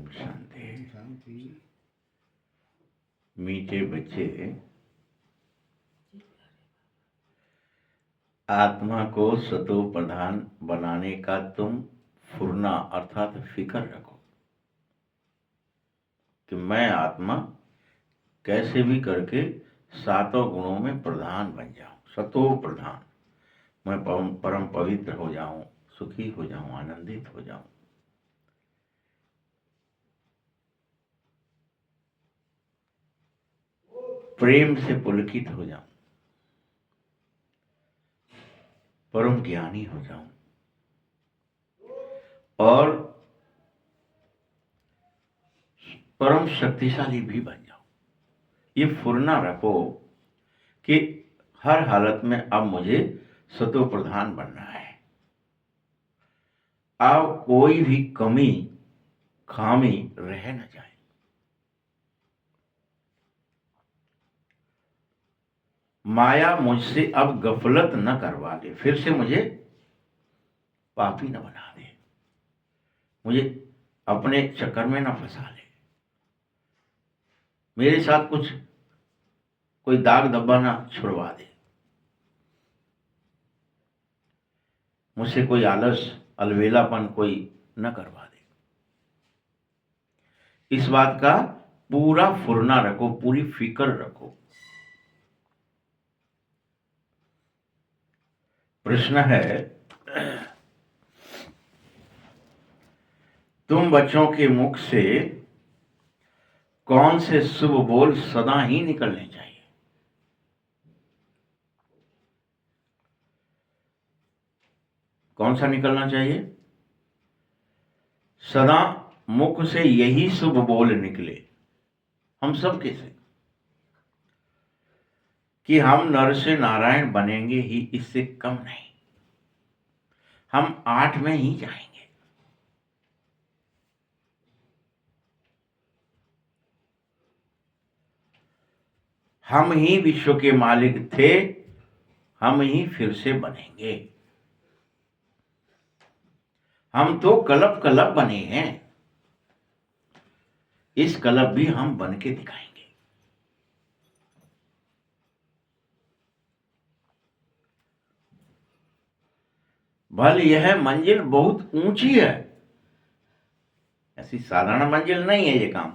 शांति। मीठे बच्चे, आत्मा को सतो प्रधान बनाने का तुम फुरना अर्थात फिक्र रखो कि मैं आत्मा कैसे भी करके सातों गुणों में प्रधान बन जाऊं, सतो प्रधान। मैं परम पवित्र हो जाऊं, सुखी हो जाऊं, आनंदित हो जाऊं। प्रेम से पुलकित हो जाऊं, परम ज्ञानी हो जाऊं और परम शक्तिशाली भी बन जाऊं। ये फुरना रखो कि हर हालत में अब मुझे सतो प्रधान बनना है। अब कोई भी कमी खामी रह न जाए। माया मुझसे अब गफलत न करवा दे, फिर से मुझे पापी न बना दे, मुझे अपने चक्कर में न फंसा ले, मेरे साथ कुछ कोई दाग धब्बा ना छुड़वा दे, मुझसे कोई आलस अलवेलापन कोई न करवा दे। इस बात का पूरा फुरना रखो, पूरी फिक्र रखो। प्रश्न है, तुम बच्चों के मुख से कौन से शुभ बोल सदा ही निकलने चाहिए? कौन सा निकलना चाहिए? सदा मुख से यही शुभ बोल निकले हम सब के से कि हम नर से नारायण बनेंगे ही, इससे कम नहीं। हम 8 में ही जाएंगे। हम ही विश्व के मालिक थे, हम ही फिर से बनेंगे। हम तो कलप कलप बने हैं, इस कलप भी हम बन के दिखाएंगे। भले यह मंजिल बहुत ऊंची है, ऐसी साधारण मंजिल नहीं है। ये काम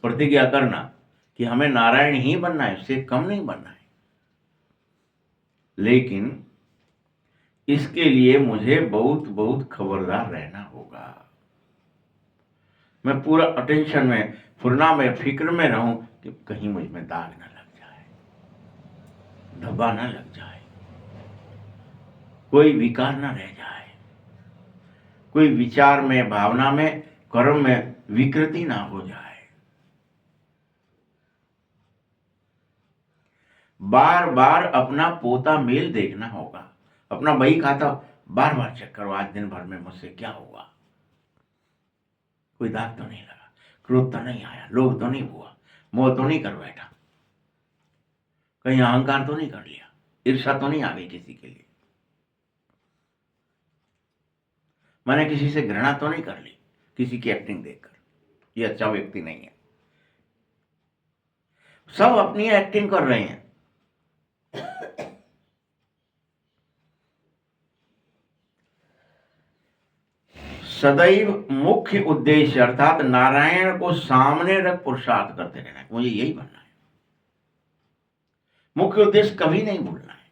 प्रतिज्ञा करना कि हमें नारायण ही बनना है, उससे कम नहीं बनना है। लेकिन इसके लिए मुझे बहुत बहुत खबरदार रहना होगा। मैं पूरा अटेंशन में, फुरना में, फिक्र में रहूं कि कहीं मुझ में दाग ना लग जाए, धब्बा ना लग जाए, कोई विकार ना रह जाए, कोई विचार में, भावना में, कर्म में विकृति ना हो जाए। बार बार अपना पोता मेल देखना होगा, अपना बही खाता बार बार चेक करो, आज दिन भर में मुझसे क्या हुआ, कोई दाग तो नहीं लगा, क्रोध तो नहीं आया, लोभ तो नहीं हुआ, मोह तो नहीं कर बैठा, कहीं अहंकार तो नहीं कर लिया, ईर्ष्या तो नहीं आ गई किसी के लिए, मैंने किसी से घृणा तो नहीं कर ली किसी की एक्टिंग देखकर, ये अच्छा व्यक्ति नहीं है। सब अपनी एक्टिंग कर रहे हैं। सदैव मुख्य उद्देश्य अर्थात नारायण को सामने रख पुरुषार्थ करते रहना है, मुझे यही बनना है। मुख्य उद्देश्य कभी नहीं भूलना है।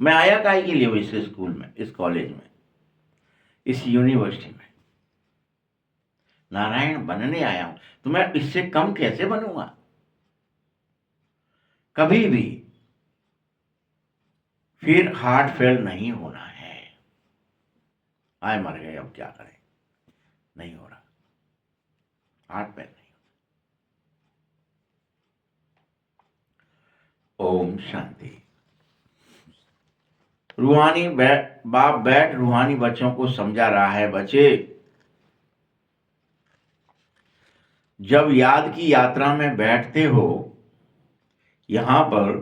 मैं आया काहे के लिए इस स्कूल में, इस कॉलेज में, इस यूनिवर्सिटी में? नारायण बनने आया हूं, तो मैं इससे कम कैसे बनूंगा? कभी भी फिर हार्ट फेल नहीं होना है। आए मर गए, अब क्या करें, नहीं हो रहा, हार्ट फेल नहीं। ओम शांति। रूहानी बाप बैठ रूहानी बच्चों को समझा रहा है, बच्चे जब याद की यात्रा में बैठते हो यहां पर,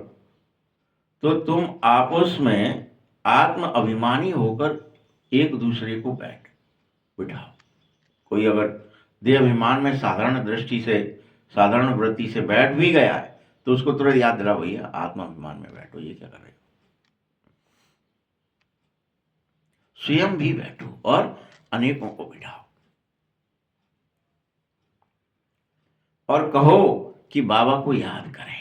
तो तुम आपस में आत्म अभिमानी होकर एक दूसरे को बिठाओ। कोई अगर देह अभिमान में साधारण दृष्टि से, साधारण वृत्ति से बैठ भी गया है तो उसको तुरंत याद दिला, भैया आत्माभिमान में बैठो, ये क्या कर रहे हो। स्वयं भी बैठो और अनेकों को बिठाओ और कहो कि बाबा को याद करें,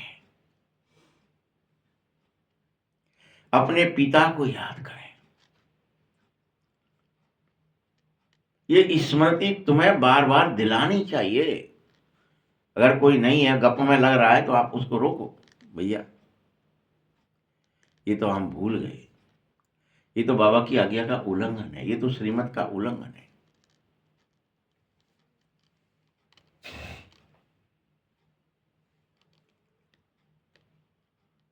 अपने पिता को याद करें। ये स्मृति तुम्हें बार बार दिलानी चाहिए। अगर कोई नहीं है, गप में लग रहा है, तो आप उसको रोको, भैया ये तो हम भूल गए, ये तो बाबा की आज्ञा का उल्लंघन है, ये तो श्रीमत का उल्लंघन है।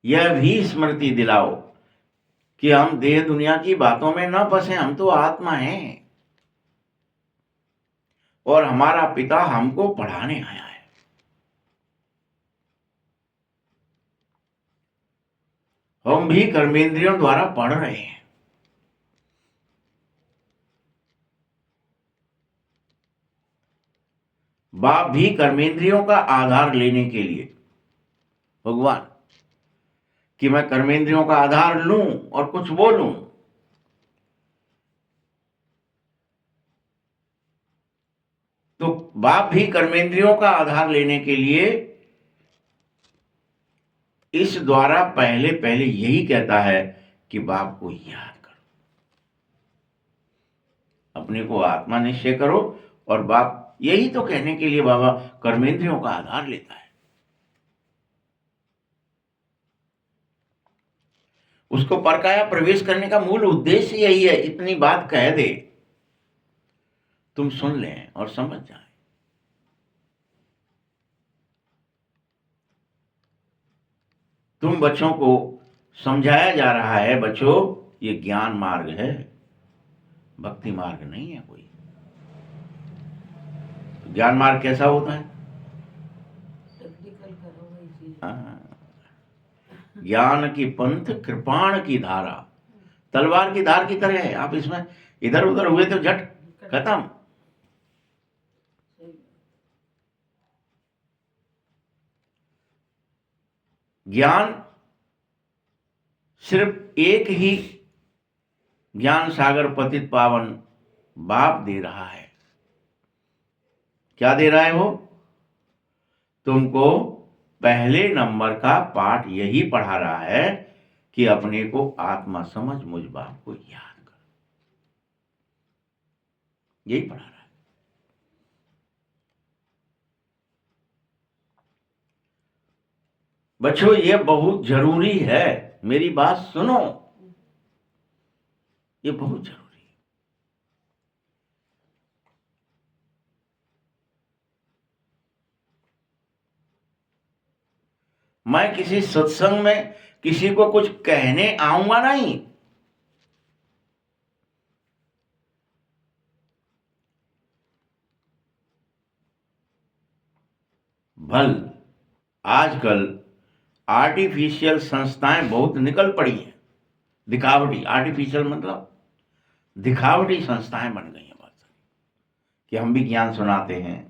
यह भी स्मृति दिलाओ कि हम देह दुनिया की बातों में न फंसे, हम तो आत्मा हैं और हमारा पिता हमको पढ़ाने आया है। हम भी कर्मेंद्रियों द्वारा पढ़ रहे हैं। बाप भी कर्मेंद्रियों का आधार लेने के लिए, भगवान कि मैं कर्मेंद्रियों का आधार लूं और कुछ बोलूं, तो बाप भी कर्मेंद्रियों का आधार लेने के लिए इस द्वारा पहले पहले यही कहता है कि बाप को याद करो, अपने को आत्मा निश्चय करो। और बाप यही तो कहने के लिए बाबा कर्मेंद्रियों का आधार लेता है। उसको परकाया प्रवेश करने का मूल उद्देश्य यही है। इतनी बात कह दे, तुम सुन लें और समझ जाए। तुम बच्चों को समझाया जा रहा है, बच्चों ये ज्ञान मार्ग है, भक्ति मार्ग नहीं है कोई। तो ज्ञान मार्ग कैसा होता है? हाँ, ज्ञान की पंथ कृपाण की धारा, तलवार की धार की तरह है। आप इसमें इधर उधर हुए तो झट खत्म। ज्ञान सिर्फ एक ही ज्ञान सागर पतित पावन बाप दे रहा है। क्या दे रहा है वो? तुमको पहले नंबर का पाठ यही पढ़ा रहा है कि अपने को आत्मा समझ, मुझ बाप को याद कर, यही पढ़ा रहा है। बच्चों ये बहुत जरूरी है, मेरी बात सुनो, ये बहुत जरूरी है। मैं किसी सत्संग में किसी को कुछ कहने आऊंगा नहीं। भल आजकल आर्टिफिशियल संस्थाएं बहुत निकल पड़ी हैं, दिखावटी, आर्टिफिशियल मतलब दिखावटी संस्थाएं बन गई हैं बहुत सारी, कि हम भी ज्ञान सुनाते हैं।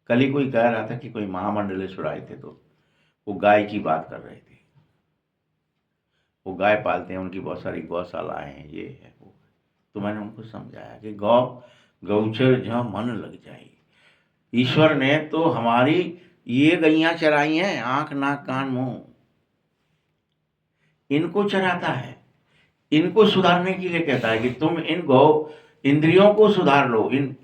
कल ही कोई कह रहा था कि कोई महामंडलेश्वर आए थे, तो वो गाय की बात कर रहे थे। वो गाय पालते हैं, उनकी बहुत सारी गौशालाएं हैं, ये है वो। तो मैंने उनको समझाया कि गौचर जहाँ मन लग जाए। ईश्वर ने तो हमारी ये गैयां चराई हैं, आंख नाक कान मुंह, इनको चराता है। इनको सुधारने के लिए कहता है कि तुम इन गौ इंद्रियों को सुधार लो, इन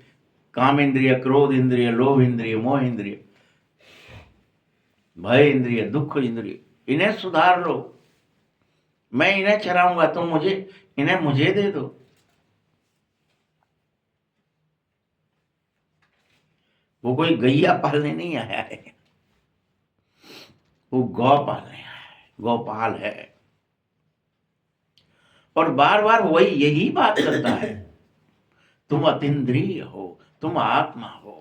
काम इंद्रिय, क्रोध इंद्रिय, लोभ इंद्रिय, मोह इंद्रिय, भय इंद्रिय, दुख इंद्रिय, इन्हें सुधार लो। मैं इन्हें चराऊंगा, तुम मुझे इन्हें मुझे दे दो। वो कोई गैया पालने नहीं आया है, वो गौ पालने आया है, गौपाल है। और बार बार वही यही बात करता है, तुम अतीन्द्रिय हो, तुम आत्मा हो।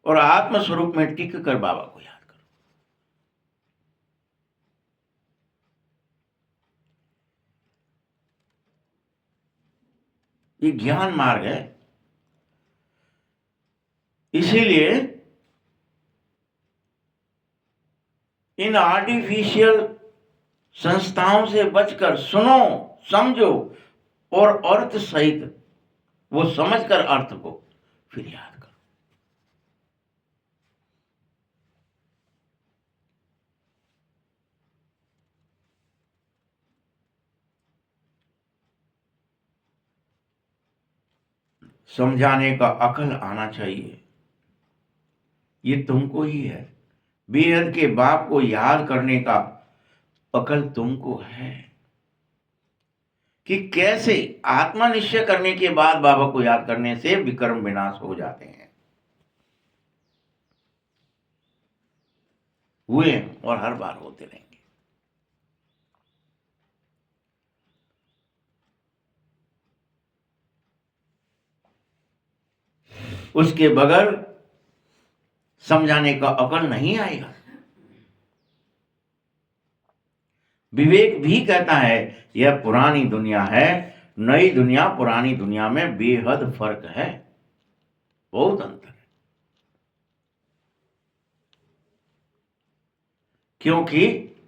और आत्म स्वरूप में टिक कर बाबा को याद करो। ये ज्ञान मार्ग है। इसीलिए इन आर्टिफिशियल संस्थाओं से बचकर सुनो, समझो और अर्थ सहित वो समझकर अर्थ को फिर याद करो। समझाने का अकल आना चाहिए, ये तुमको ही है। बेहद के बाप को याद करने का अकल तुमको है कि कैसे आत्मा निश्चय करने के बाद बाबा को याद करने से विकर्म विनाश हो जाते हैं। हुए और हर बार होते रहेंगे। उसके बगैर समझाने का अकल नहीं आएगा। विवेक भी कहता है यह पुरानी दुनिया है, नई दुनिया पुरानी दुनिया में बेहद फर्क है, बहुत अंतर है। क्योंकि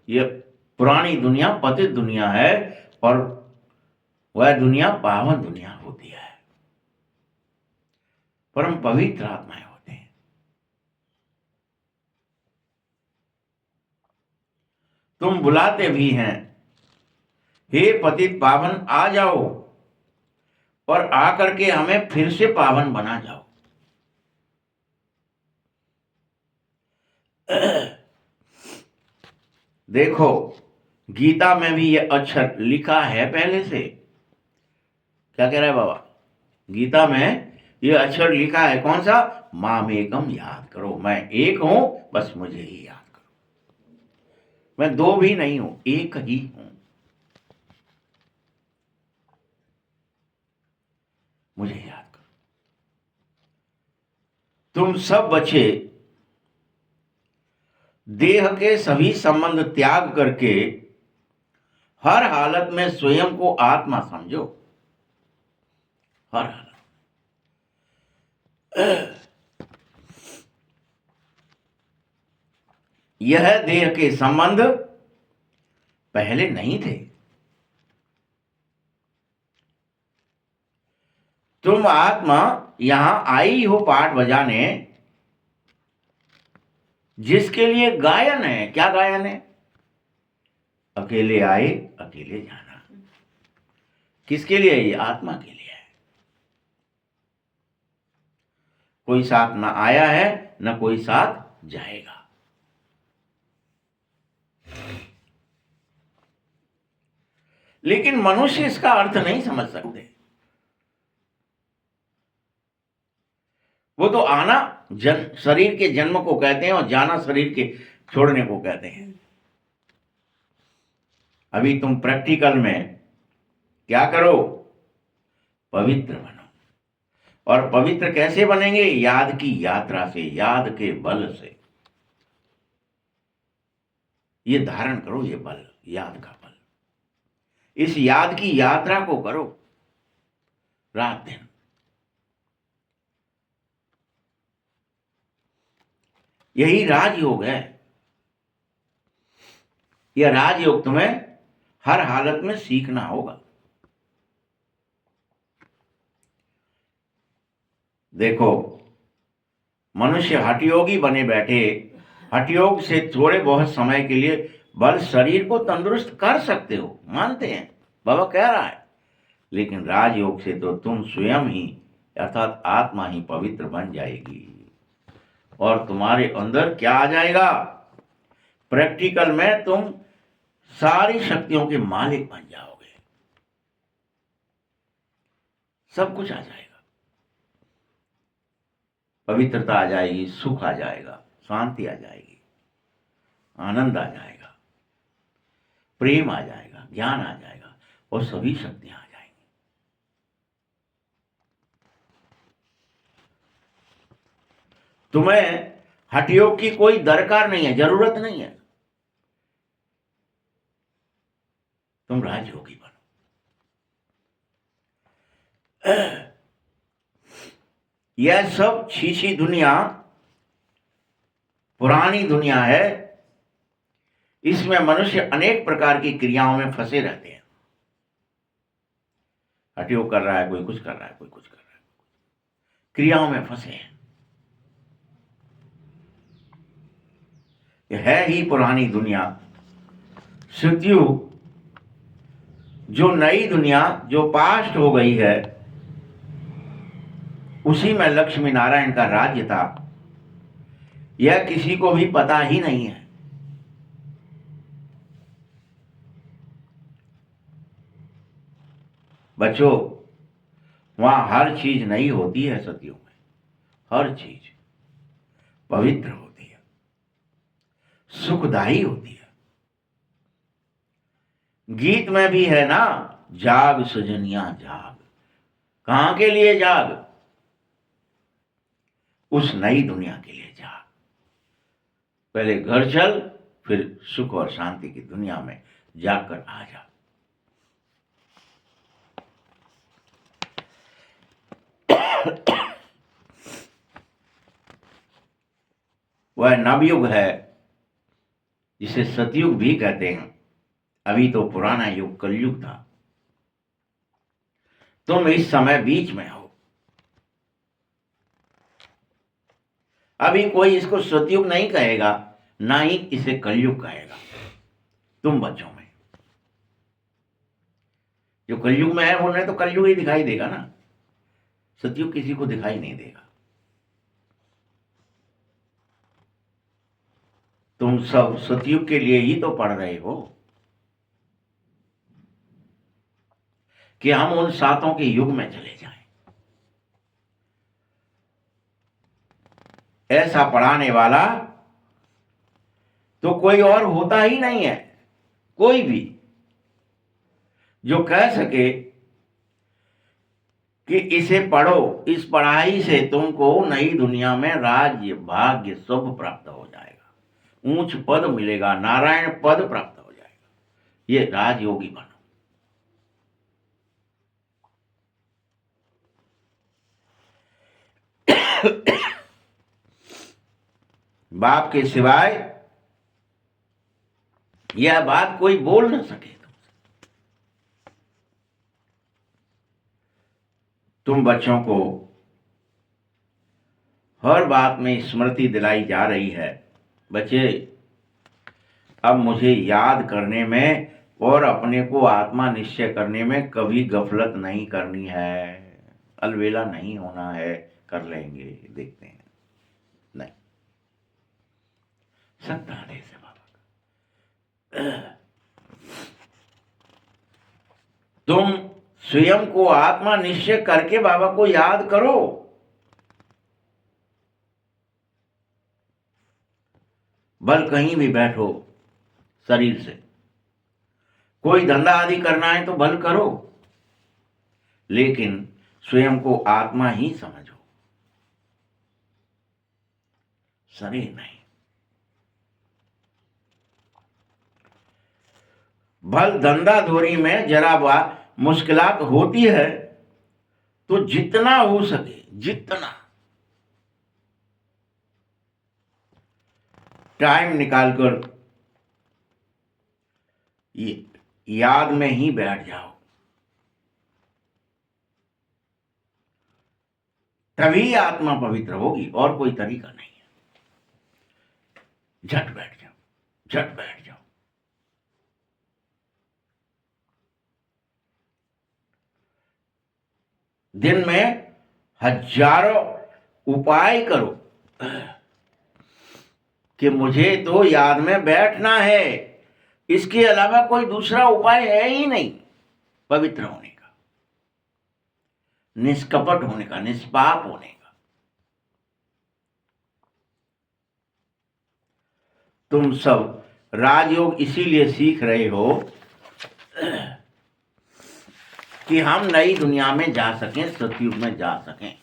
यह पुरानी दुनिया पतित दुनिया है और वह दुनिया पावन दुनिया होती है, परम पवित्र आत्माएं होते हैं। तुम बुलाते भी हैं, हे पतित पावन आ जाओ और आकर के हमें फिर से पावन बना जाओ। देखो गीता में भी यह अक्षर लिखा है पहले से। क्या कह रहा है बाबा? गीता में यह अक्षर लिखा है, कौन सा? मामेकम याद करो, मैं एक हूं, बस मुझे ही याद करो। मैं दो भी नहीं हूं, एक ही हूं, मुझे याद करो। तुम सब बच्चे देह के सभी संबंध त्याग करके हर हालत में स्वयं को आत्मा समझो। हर हालत। यह देह के संबंध पहले नहीं थे। तुम आत्मा यहां आई हो पाठ बजाने, जिसके लिए गायन है। क्या गायन है? अकेले आए अकेले जाना। किसके लिए? ये आत्मा के लिए है। कोई साथ ना आया है, न कोई साथ जाएगा। लेकिन मनुष्य इसका अर्थ नहीं समझ सकते। वो तो आना शरीर के जन्म को कहते हैं और जाना शरीर के छोड़ने को कहते हैं। अभी तुम प्रैक्टिकल में क्या करो? पवित्र बनो। और पवित्र कैसे बनेंगे? याद की यात्रा से, याद के बल से। ये धारण करो, ये बल, याद का बल। इस याद की यात्रा को करो रात दिन। यही राजयोग है। यह राजयोग तुम्हें हर हालत में सीखना होगा। देखो मनुष्य हठयोगी बने बैठे, हठयोग से थोड़े बहुत समय के लिए बल शरीर को तंदुरुस्त कर सकते हो, मानते हैं, बाबा कह रहा है। लेकिन राजयोग से तो तुम स्वयं ही अर्थात आत्मा ही पवित्र बन जाएगी और तुम्हारे अंदर क्या आ जाएगा? प्रैक्टिकल में तुम सारी शक्तियों के मालिक बन जाओगे। सब कुछ आ जाएगा। पवित्रता आ जाएगी, सुख आ जाएगा, शांति आ जाएगी, आनंद आ जाएगा, प्रेम आ जाएगा, ज्ञान आ जाएगा और सभी शक्तियां आ जाएंगी। तुम्हें हठयोग की कोई दरकार नहीं है, जरूरत नहीं है। तुम राजयोगी बनो। यह सब छीछी दुनिया, पुरानी दुनिया है। इसमें मनुष्य अनेक प्रकार की क्रियाओं में फंसे रहते हैं। हटियो कर रहा है, कोई कुछ कर रहा है, कोई कुछ कर रहा है, क्रियाओं में फंसे हैं। यह है ही पुरानी दुनिया। सतयुग, जो नई दुनिया, जो पास्ट हो गई है, उसी में लक्ष्मी नारायण का राज्य था। यह किसी को भी पता ही नहीं है। बच्चों, वहां हर चीज नई होती है। सतयुग में हर चीज पवित्र होती है, सुखदायी होती है। गीत में भी है ना, जाग सजनिया जाग। कहां के लिए जाग? उस नई दुनिया के लिए जाग। पहले घर चल, फिर सुख और शांति की दुनिया में जाकर आ जा। वह नवयुग है जिसे सतयुग भी कहते हैं। अभी तो पुराना युग कलयुग था। तुम इस समय बीच में हो। अभी कोई इसको सतयुग नहीं कहेगा, ना ही इसे कलयुग कहेगा। तुम बच्चों में जो कलयुग में है, उन्हें तो कलयुग ही दिखाई देगा ना। सतयुग किसी को दिखाई नहीं देगा। तुम सब सतयुग के लिए ही तो पढ़ रहे हो कि हम उन सातों के युग में चले जाएं। ऐसा पढ़ाने वाला तो कोई और होता ही नहीं है। कोई भी जो कह सके कि इसे पढ़ो, इस पढ़ाई से तुमको नई दुनिया में राज्य, भाग्य, शुभ प्राप्त हो जाएगा, ऊंच पद मिलेगा, नारायण पद प्राप्त हो जाएगा, ये राजयोगी बनो। बाप के सिवाय यह बात कोई बोल न सके। तुम बच्चों को हर बात में स्मृति दिलाई जा रही है। बच्चे, अब मुझे याद करने में और अपने को आत्मा निश्चय करने में कभी गफलत नहीं करनी है। अलवेला नहीं होना है। कर लेंगे, देखते हैं। नहीं, सत्ता आदेश है बाबा का। तुम स्वयं को आत्मा निश्चय करके बाबा को याद करो। भल कहीं भी बैठो शरीर से, कोई धंधा आदि करना है तो भल करो, लेकिन स्वयं को आत्मा ही समझो, शरीर नहीं। भल धंधा धोरी में जरा मुश्किलात होती है, तो जितना हो सके, जितना टाइम निकालकर याद में ही बैठ जाओ, तभी आत्मा पवित्र होगी। और कोई तरीका नहीं है। झट बैठ जाओ, झट बैठ जाओ। दिन में हजारों उपाय करो कि मुझे तो याद में बैठना है। इसके अलावा कोई दूसरा उपाय है ही नहीं पवित्र होने का, निष्कपट होने का, निष्पाप होने का। तुम सब राजयोग इसीलिए सीख रहे हो कि हम नई दुनिया में जा सकें, सतयुग में जा सकें।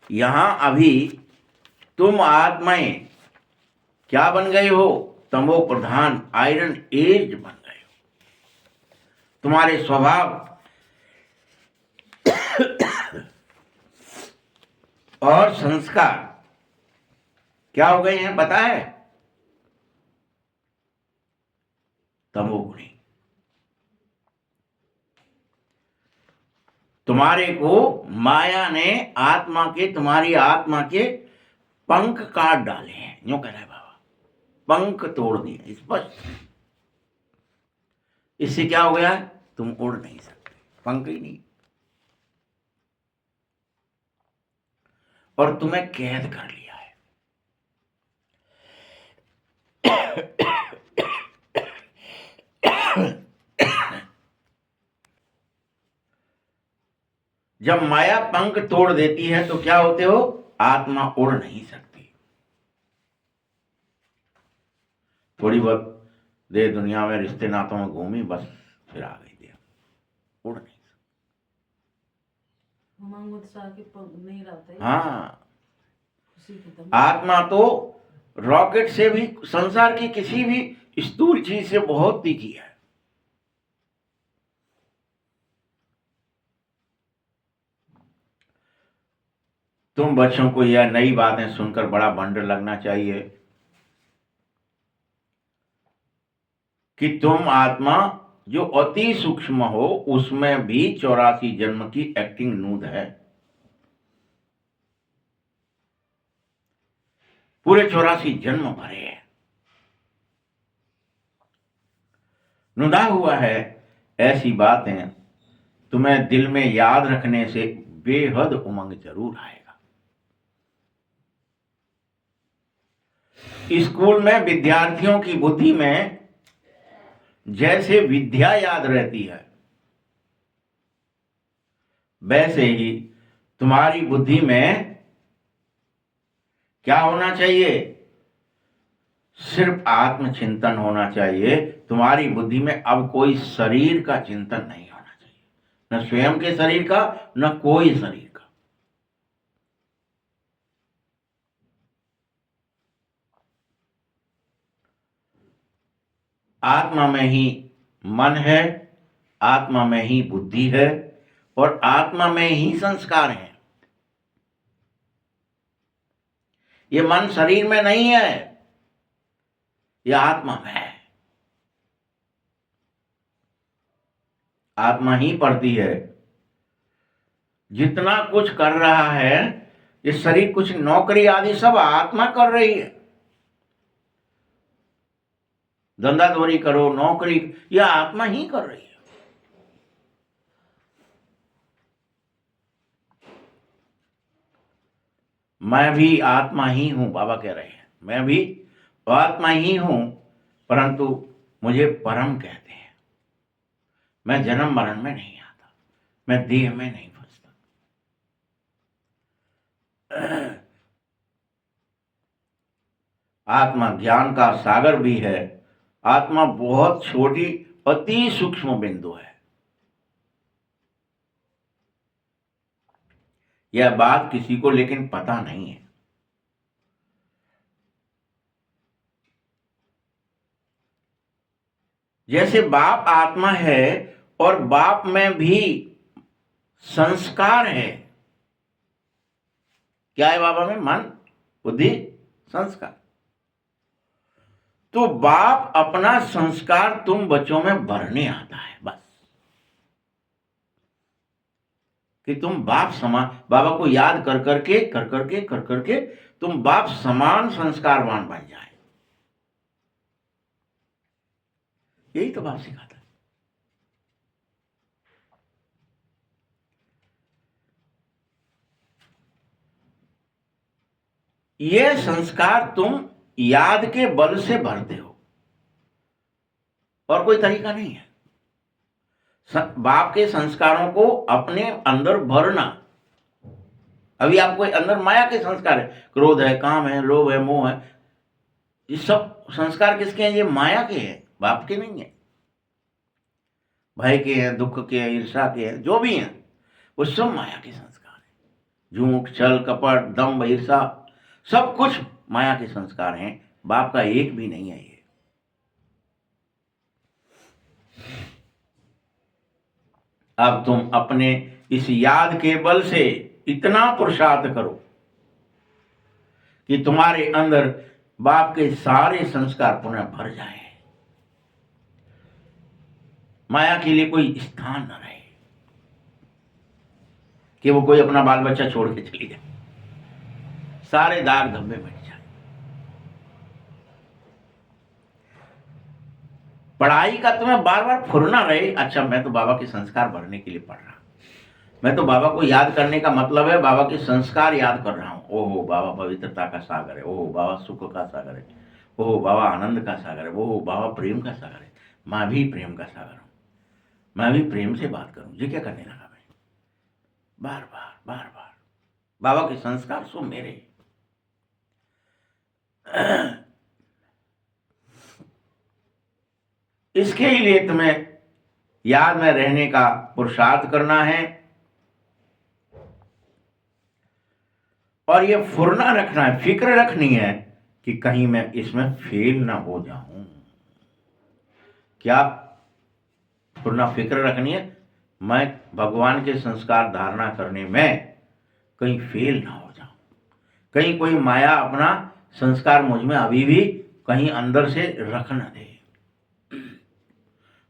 यहां अभी तुम आत्माएं क्या बन गए हो? तमो प्रधान, आयरन एज बन गए हो। तुम्हारे स्वभाव और संस्कार क्या हो गए हैं पता है? तमोगुणी। तुम्हारे को माया ने तुम्हारी आत्मा के पंख काट डाले हैं, यूं कह रहे हैं बाबा, पंख तोड़ दिए स्पष्ट। इससे क्या हो गया? तुम उड़ नहीं सकते, पंख ही नहीं, और तुम्हें कैद कर लिया है। जब माया पंख तोड़ देती है तो क्या होते हो? आत्मा उड़ नहीं सकती। थोड़ी बहुत देर दुनिया में रिश्ते नातों में घूमी, बस फिर आ गई देर, उड़ नहीं सकती। नहीं रहता है। हाँ, आत्मा तो रॉकेट से भी, संसार की किसी भी स्थूल चीज से बहुत तीखी है। तुम बच्चों को यह नई बातें सुनकर बड़ा भंड लगना चाहिए कि तुम आत्मा जो अति सूक्ष्म हो, उसमें भी 84 जन्म की एक्टिंग नूद है। पूरे 84 जन्म भरे हैं, नुदा हुआ है। ऐसी बातें तुम्हें दिल में याद रखने से बेहद उमंग जरूर आएगा। स्कूल में विद्यार्थियों की बुद्धि में जैसे विद्या याद रहती है, वैसे ही तुम्हारी बुद्धि में क्या होना चाहिए? सिर्फ आत्मचिंतन होना चाहिए। तुम्हारी बुद्धि में अब कोई शरीर का चिंतन नहीं होना चाहिए, न स्वयं के शरीर का, न कोई शरीर का। आत्मा में ही मन है, आत्मा में ही बुद्धि है, और आत्मा में ही संस्कार है। ये मन शरीर में नहीं है, यह आत्मा में है। आत्मा ही पढ़ती है। जितना कुछ कर रहा है ये शरीर, कुछ नौकरी आदि सब आत्मा कर रही है। धंधाधोरी करो, नौकरी, यह आत्मा ही कर रही है। मैं भी आत्मा ही हूं, बाबा कह रहे हैं, मैं भी आत्मा ही हूं, परंतु मुझे परम कहते हैं। मैं जन्म मरण में नहीं आता, मैं देह में नहीं फंसता। आत्मा ज्ञान का सागर भी है। आत्मा बहुत छोटी, अति सूक्ष्म बिंदु है। यह बात किसी को लेकिन पता नहीं है। जैसे बाप आत्मा है और बाप में भी संस्कार है। क्या है बाबा में? मन, बुद्धि, संस्कार। तो बाप अपना संस्कार तुम बच्चों में भरने आता है, बस कि तुम बाप समान, बाबा को याद कर करके तुम बाप समान संस्कारवान बन जाए। यही तो बाप सिखाता है। ये संस्कार तुम याद के बल से भरते हो, और कोई तरीका नहीं है। बाप के संस्कारों को अपने अंदर भरना। अभी आपको अंदर माया के संस्कार है, क्रोध है, काम है, लोभ है, मोह है। ये सब संस्कार किसके हैं? ये माया के हैं, बाप के नहीं है। भय के हैं, दुख के हैं, ईर्षा के हैं, जो भी हैं वो सब माया के संस्कार हैं। झूठ, छल, कपट, दंभ, ईर्षा, सब कुछ माया के संस्कार हैं। बाप का एक भी नहीं है ये। अब तुम अपने इस याद के बल से इतना पुरुषार्थ करो कि तुम्हारे अंदर बाप के सारे संस्कार पुनः भर जाएं, माया के लिए कोई स्थान न रहे कि वो कोई अपना बाल बच्चा छोड़ के चली जाए, सारे दाग धब्बे मिट जाए। पढ़ाई का तुम्हें बार बार फुरना रहे, अच्छा मैं तो बाबा के संस्कार भरने के लिए पढ़ रहा हूं, मैं तो बाबा को याद करने का मतलब है बाबा के संस्कार याद कर रहा हूं। ओहो बाबा पवित्रता का सागर है, ओहो बाबा सुख का सागर है, ओहो बाबा आनंद का सागर है, ओहो बाबा प्रेम का सागर है, मैं भी प्रेम का सागर हूं, मैं भी प्रेम से बात करूं। ये क्या करने लगा मैं, बार बार बार बार बाबा के संस्कार सो मेरे। इसके लिए तुम्हें याद में रहने का पुरुषार्थ करना है और ये फुरना रखना है, फिक्र रखनी है कि कहीं मैं इसमें फेल ना हो जाऊं। क्या फुरना फिक्र रखनी है, मैं भगवान के संस्कार धारणा करने में कहीं फेल ना हो जाऊं, कहीं कोई माया अपना संस्कार मुझ में अभी भी कहीं अंदर से रख न दे,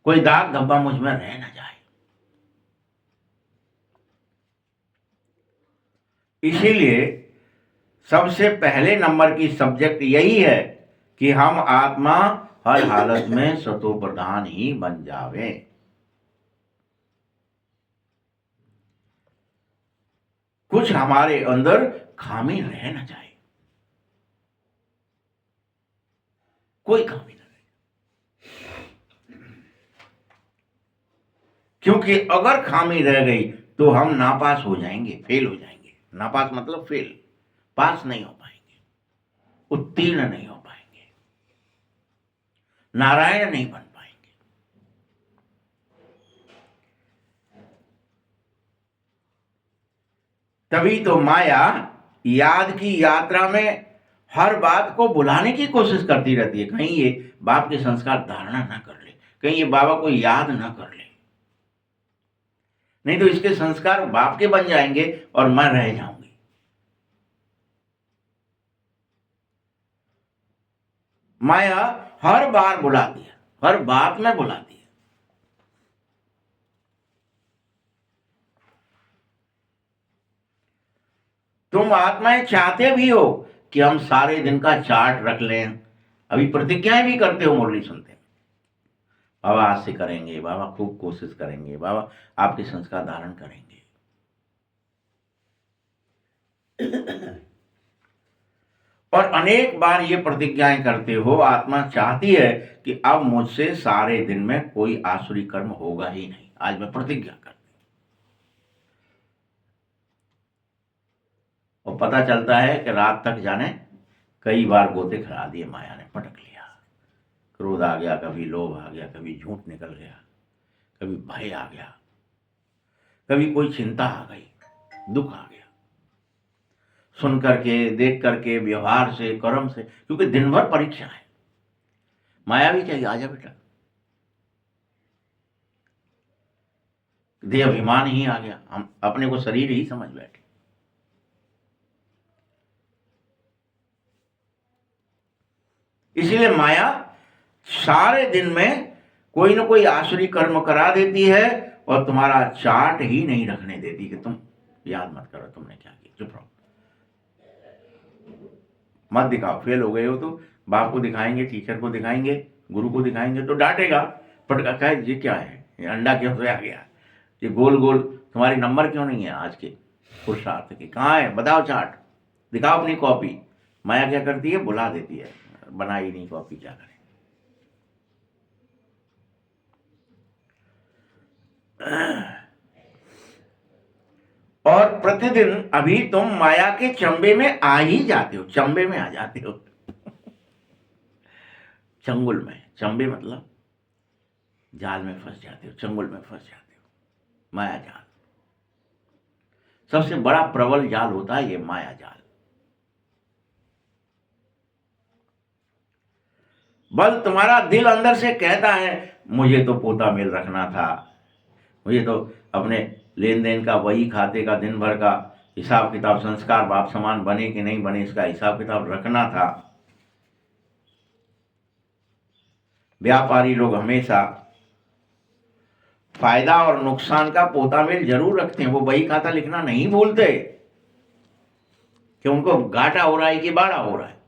कोई दाग धब्बा मुझ में रह न जाए। इसीलिए सबसे पहले नंबर की सब्जेक्ट यही है कि हम आत्मा हर हालत में सतो प्रधान ही बन जावे। कुछ हमारे अंदर खामी रह न जाए, कोई खामी न रहे, क्योंकि अगर खामी रह गई तो हम नापास हो जाएंगे, फेल हो जाएंगे। नापास मतलब फेल, पास नहीं हो पाएंगे, उत्तीर्ण नहीं हो पाएंगे, नारायण नहीं बन पाएंगे। तभी तो माया याद की यात्रा में हर बात को बुलाने की कोशिश करती रहती है, कहीं ये बाप के संस्कार धारणा ना कर ले, कहीं ये बाबा को याद ना कर ले, नहीं तो इसके संस्कार बाप के बन जाएंगे और मैं रह जाऊंगी। माया हर बार बुलाती है, हर बात में बुलाती है। तुम आत्माएं चाहते भी हो कि हम सारे दिन का चार्ट रख लें, अभी प्रतिज्ञाएं भी करते हो, मुरली सुनते हैं, बाबा आज से करेंगे, बाबा खूब कोशिश करेंगे, बाबा आपके संस्कार धारण करेंगे। और अनेक बार ये प्रतिज्ञाएं करते हो, आत्मा चाहती है कि अब मुझसे सारे दिन में कोई आसुरी कर्म होगा ही नहीं, आज मैं प्रतिज्ञा करती हूं। और पता चलता है कि रात तक जाने कई बार गोते खड़ा दिए, माया ने पटक लिया, क्रोध आ गया, कभी लोभ आ गया, कभी झूठ निकल गया, कभी भय आ गया, कभी कोई चिंता आ गई, दुख आ गया, सुन करके, देख करके, व्यवहार से, कर्म से, क्योंकि दिन भर परीक्षा है। माया भी चाहिए, आजा बेटा, देह अभिमान ही आ गया, हम अपने को शरीर ही समझ बैठे। इसीलिए माया सारे दिन में कोई ना कोई आसुरी कर्म करा देती है और तुम्हारा चार्ट ही नहीं रखने देती कि तुम याद मत करो तुमने क्या किया, चुप रहो, मत दिखाओ। फेल हो गए हो तो बाप को दिखाएंगे, टीचर को दिखाएंगे, गुरु को दिखाएंगे तो डांटेगा, पटका है, ये क्या है, ये अंडा क्यों से आ गया, ये गोल गोल तुम्हारी नंबर क्यों नहीं है आज के पुरुषार्थ के, कहाँ है बताओ चार्ट, दिखाओ अपनी कॉपी। माया क्या करती है, बुला देती है, बनाई नहीं कॉपी, क्या करें। और प्रतिदिन अभी तुम माया के चंबे में आ ही जाते हो, चंबे में आ जाते हो। चंगुल में, चंबे मतलब जाल में फंस जाते हो, चंगुल में फंस जाते हो, माया जाल। सबसे बड़ा प्रबल जाल होता है ये माया जाल। बल तुम्हारा दिल अंदर से कहता है मुझे तो पोता मेल रखना था, मुझे तो अपने लेन देन का, वही खाते का, दिन भर का हिसाब किताब, संस्कार बाप समान बने कि नहीं बने, इसका हिसाब किताब रखना था। व्यापारी लोग हमेशा फायदा और नुकसान का पोतामेल जरूर रखते हैं, वो बही खाता लिखना नहीं भूलते कि उनको घाटा हो रहा है कि बाड़ा हो रहा है।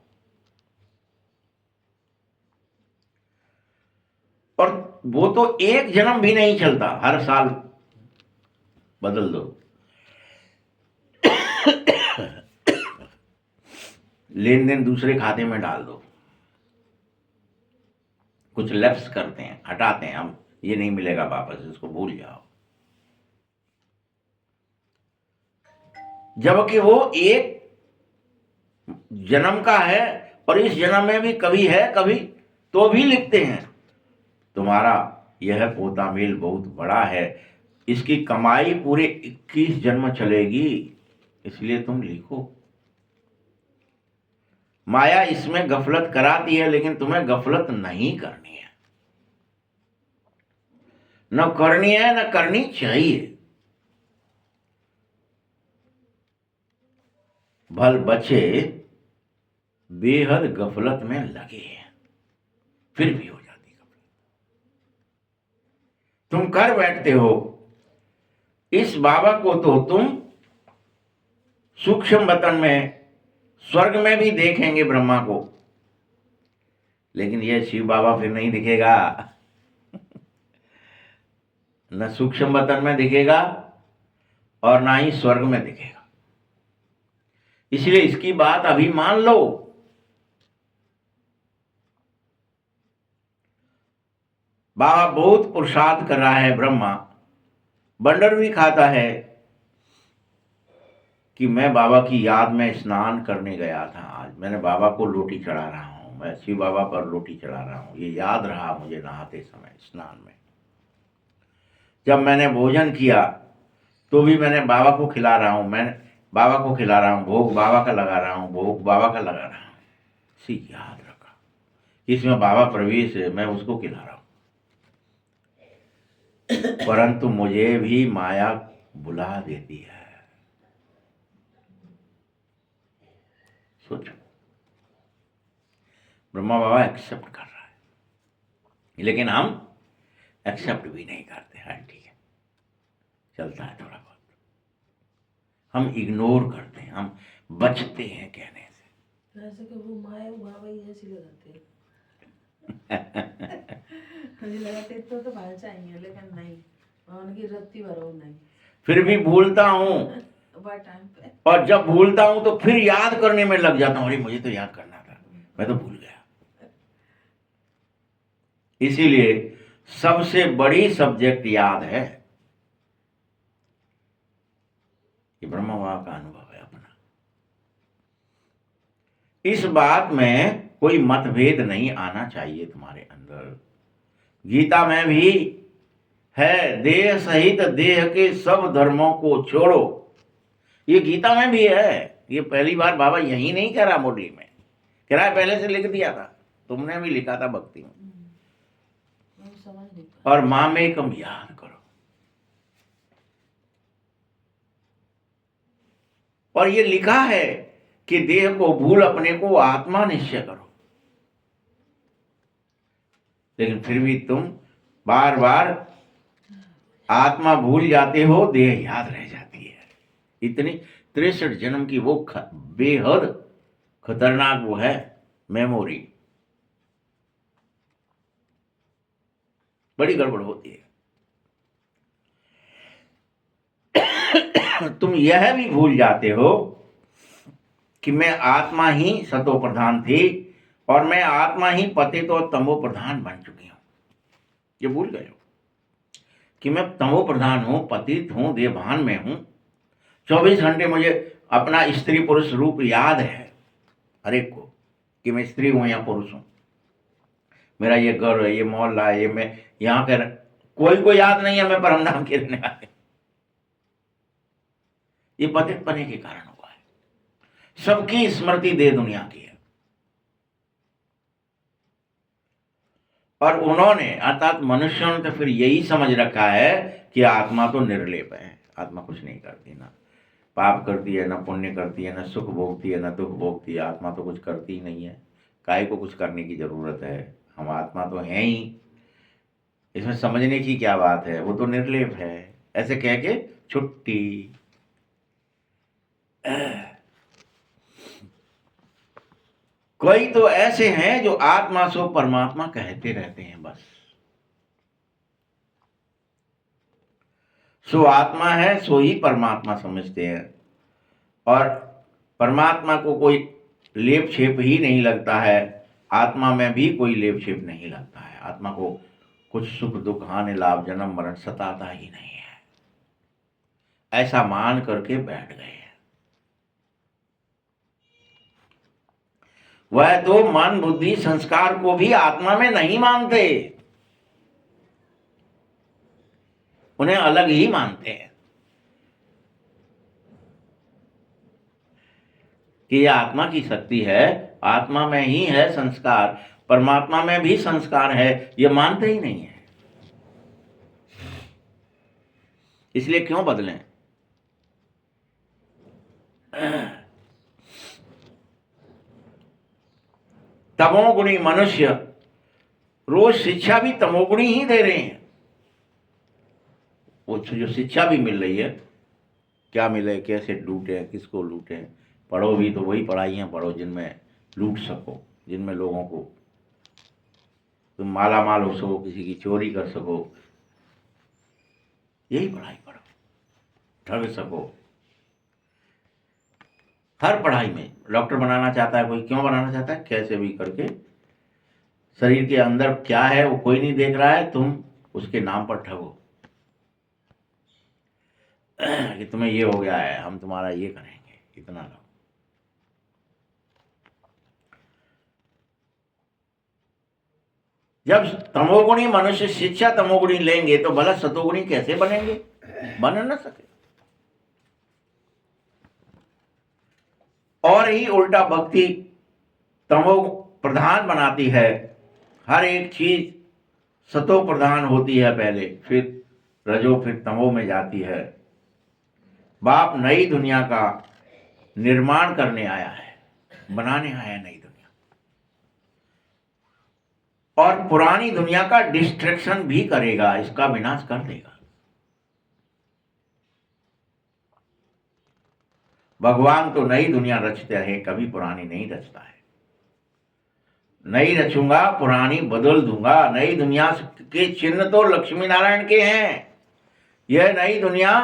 और वो तो एक जन्म भी नहीं चलता, हर साल बदल दो। लेन देन दूसरे खाते में डाल दो, कुछ लैप्स करते हैं, हटाते हैं, हम ये नहीं मिलेगा वापस, इसको भूल जाओ। जबकि वो एक जन्म का है, और इस जन्म में भी कभी है कभी, तो भी लिखते हैं तुम्हारा यह पोतामेल बहुत बड़ा है, इसकी कमाई पूरे 21 जन्म चलेगी, इसलिए तुम लिखो। माया इसमें गफलत कराती है, लेकिन तुम्हें गफलत नहीं करनी है, न करनी है, न करनी चाहिए। भल बचे बेहद गफलत में लगे हैं, फिर भी हो जाती गफलत। तुम कर बैठते हो, इस बाबा को तो तुम सूक्ष्म वतन में, स्वर्ग में भी देखेंगे ब्रह्मा को, लेकिन यह शिव बाबा फिर नहीं दिखेगा। न सूक्ष्म वतन में दिखेगा और ना ही स्वर्ग में दिखेगा। इसलिए इसकी बात अभी मान लो। बाबा बहुत पुरुषार्थ कर रहा है, ब्रह्मा बंडर भी खाता है कि मैं बाबा की याद में स्नान करने गया था, आज मैंने बाबा को लोटी चढ़ा रहा हूं, मैं शिव बाबा पर लोटी चढ़ा रहा हूं, ये याद रहा मुझे नहाते समय स्नान में। जब मैंने भोजन किया तो भी मैंने बाबा को खिला रहा हूं, मैंने बाबा को खिला रहा हूं, भोग बाबा का लगा रहा हूं, भोग बाबा का लगा रहा हूं। इसी याद रखा, इसमें बाबा प्रवेश है, मैं उसको खिला रहा हूं। परंतु मुझे भी माया बुला देती है। सोचो, ब्रह्मा बाबा एक्सेप्ट कर रहा है, लेकिन हम एक्सेप्ट भी नहीं करते। हाँ ठीक है, चलता है थोड़ा बहुत, हम इग्नोर करते हैं, हम बचते हैं कहने से। जैसे कि वो माया बाबा ही ऐसी लगाते मुझे लगाते तो बाहर चाहिए, लेकिन नहीं, उनकी रत्ती भरो नहीं, फिर भी भूलता हूं, टाइम पे। और जब भूलता हूं तो फिर याद करने में लग जाता हूं, अरे मुझे तो याद करना था, मैं तो भूल गया। इसीलिए सबसे बड़ी सब्जेक्ट याद है। ये ब्रह्मा बाबा का अनुभव है अपना। इस बात में कोई मतभेद नहीं आना चाहिए तुम्हारे अंदर। गीता में भी है, देह सहित देह के सब धर्मों को छोड़ो, ये गीता में भी है। ये पहली बार बाबा यही नहीं कह रहा मुरली में, कह रहा है पहले से लिख दिया था, तुमने भी लिखा था भक्ति में। और मामेकम याद करो, और ये लिखा है कि देह को भूल अपने को आत्मा निश्चय करो। लेकिन फिर भी तुम बार बार आत्मा भूल जाते हो, देह याद रह जाती है। इतनी 63 जन्म की वो बेहद खतरनाक वो है मेमोरी, बड़ी गड़बड़ होती है। तुम यह भी भूल जाते हो कि मैं आत्मा ही सतो प्रधान थी, और मैं आत्मा ही पतित और तमो प्रधान बन चुकी हूं। ये भूल गए हो कि मैं तमो प्रधान हूं, पतित हूं, देवभान में हूं। 24 घंटे मुझे अपना स्त्री पुरुष रूप याद है हर एक को, कि मैं स्त्री हूं या पुरुष हूं, मेरा ये घर है, ये मोहल्ला है, ये मैं यहाँ का, कोई को याद नहीं है मैं परम धाम के रहने वाले। ये पतित पने के कारण हुआ है। सबकी स्मृति दे दुनिया की है। और उन्होंने अर्थात मनुष्यों ने तो फिर यही समझ रखा है कि आत्मा तो निर्लेप है, आत्मा कुछ नहीं करती, ना पाप करती है, ना पुण्य करती है, ना सुख भोगती है, ना दुख भोगती है। आत्मा तो कुछ करती ही नहीं है, काय को कुछ करने की जरूरत है, हम आत्मा तो हैं ही, इसमें समझने की क्या बात है, वो तो निर्लेप है। ऐसे कह के छुट्टी। कोई तो ऐसे हैं जो आत्मा सो परमात्मा कहते रहते हैं, बस सो आत्मा है सो ही परमात्मा समझते हैं, और परमात्मा को कोई लेप छेप ही नहीं लगता है, आत्मा में भी कोई लेप छेप नहीं लगता है। आत्मा को कुछ सुख दुख हानि लाभ जन्म मरण सताता ही नहीं है, ऐसा मान करके बैठ गए हैं। वह तो मन बुद्धि संस्कार को भी आत्मा में नहीं मानते, उन्हें अलग ही मानते हैं कि यह आत्मा की शक्ति है, आत्मा में ही है संस्कार, परमात्मा में भी संस्कार है, यह मानते ही नहीं है। इसलिए क्यों बदलें? तमोगुणी मनुष्य रोज शिक्षा भी तमोगुणी ही दे रहे हैं। वो जो शिक्षा भी मिल रही है, क्या मिले, कैसे लूटे, किसको लूटे, पढ़ो भी तो वही पढ़ाइयाँ पढ़ो जिनमें लूट सको, जिनमें लोगों को तुम माला माल हो सको, किसी की चोरी कर सको, यही पढ़ाई पढ़ो, ठग सको। हर पढ़ाई में डॉक्टर बनाना चाहता है कोई, क्यों बनाना चाहता है? कैसे भी करके शरीर के अंदर क्या है वो कोई नहीं देख रहा है, तुम उसके नाम पर ठगो कि तुम्हें ये हो गया है, हम तुम्हारा ये करेंगे, इतना लो। जब तमोगुणी मनुष्य शिक्षा तमोगुणी लेंगे तो भला सतोगुणी कैसे बनेंगे? बन न सके। और ही उल्टा भक्ति तमो प्रधान बनाती है, हर एक चीज सतो प्रधान होती है पहले, फिर रजो, फिर तमो में जाती है। बाप नई दुनिया का निर्माण करने आया है, बनाने आया है नई दुनिया, और पुरानी दुनिया का डिस्ट्रक्शन भी करेगा, इसका विनाश कर देगा। भगवान तो नई दुनिया रचते हैं, कभी पुरानी नहीं रचता है। नई रचूंगा, पुरानी बदल दूंगा। नई दुनिया के चिन्ह तो लक्ष्मी नारायण के हैं, यह नई दुनिया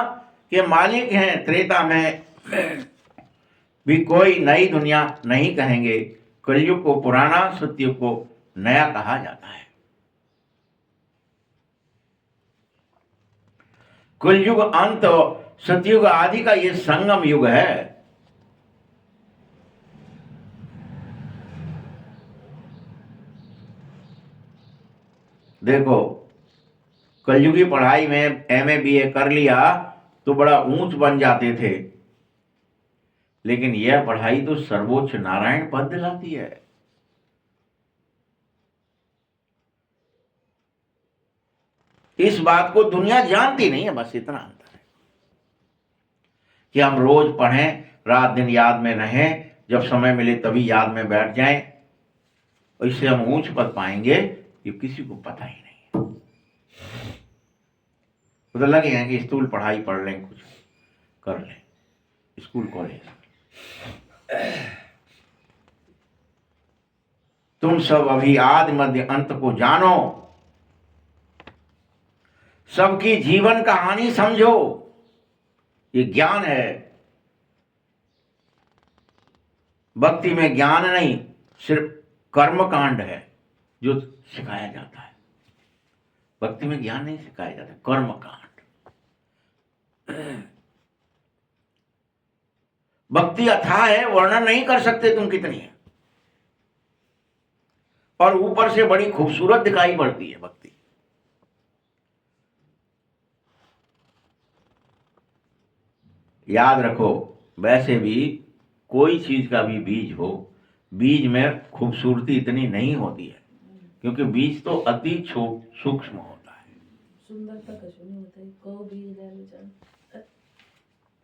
के मालिक हैं। त्रेता में भी कोई नई दुनिया नहीं कहेंगे, कलयुग को पुराना, सतयुग को नया कहा जाता है। कलयुग अंत, सतयुग आदि का ये संगम युग है। देखो, कलयुगी पढ़ाई में एमए बीए कर लिया तो बड़ा ऊंच बन जाते थे, लेकिन यह पढ़ाई तो सर्वोच्च नारायण पद दिलाती है। इस बात को दुनिया जानती नहीं है, बस इतना अंतर है कि हम रोज पढ़ें, रात दिन याद में रहें, जब समय मिले तभी याद में बैठ जाएं, इससे हम ऊंच पद पाएंगे, ये किसी को पता ही नहीं है। तो लगे हैं कि स्थूल पढ़ाई पढ़ लें, कुछ कर लें, स्कूल कॉलेज। तुम सब अभी आदि मध्य अंत को जानो, सबकी जीवन कहानी समझो, ये ज्ञान है। भक्ति में ज्ञान नहीं, सिर्फ कर्म कांड है जो सिखाया जाता है। भक्ति में ज्ञान नहीं सिखाया जाता, कर्म कांड। भक्ति अथाह है, वर्णन नहीं कर सकते तुम कितनी है, और ऊपर से बड़ी खूबसूरत दिखाई पड़ती है भक्ति। याद रखो, वैसे भी कोई चीज का भी बीज हो, बीज में खूबसूरती इतनी नहीं होती है क्योंकि बीज तो अति सूक्ष्म होता है। सुंदरता कछु नहीं होता है, को बीज डाले जान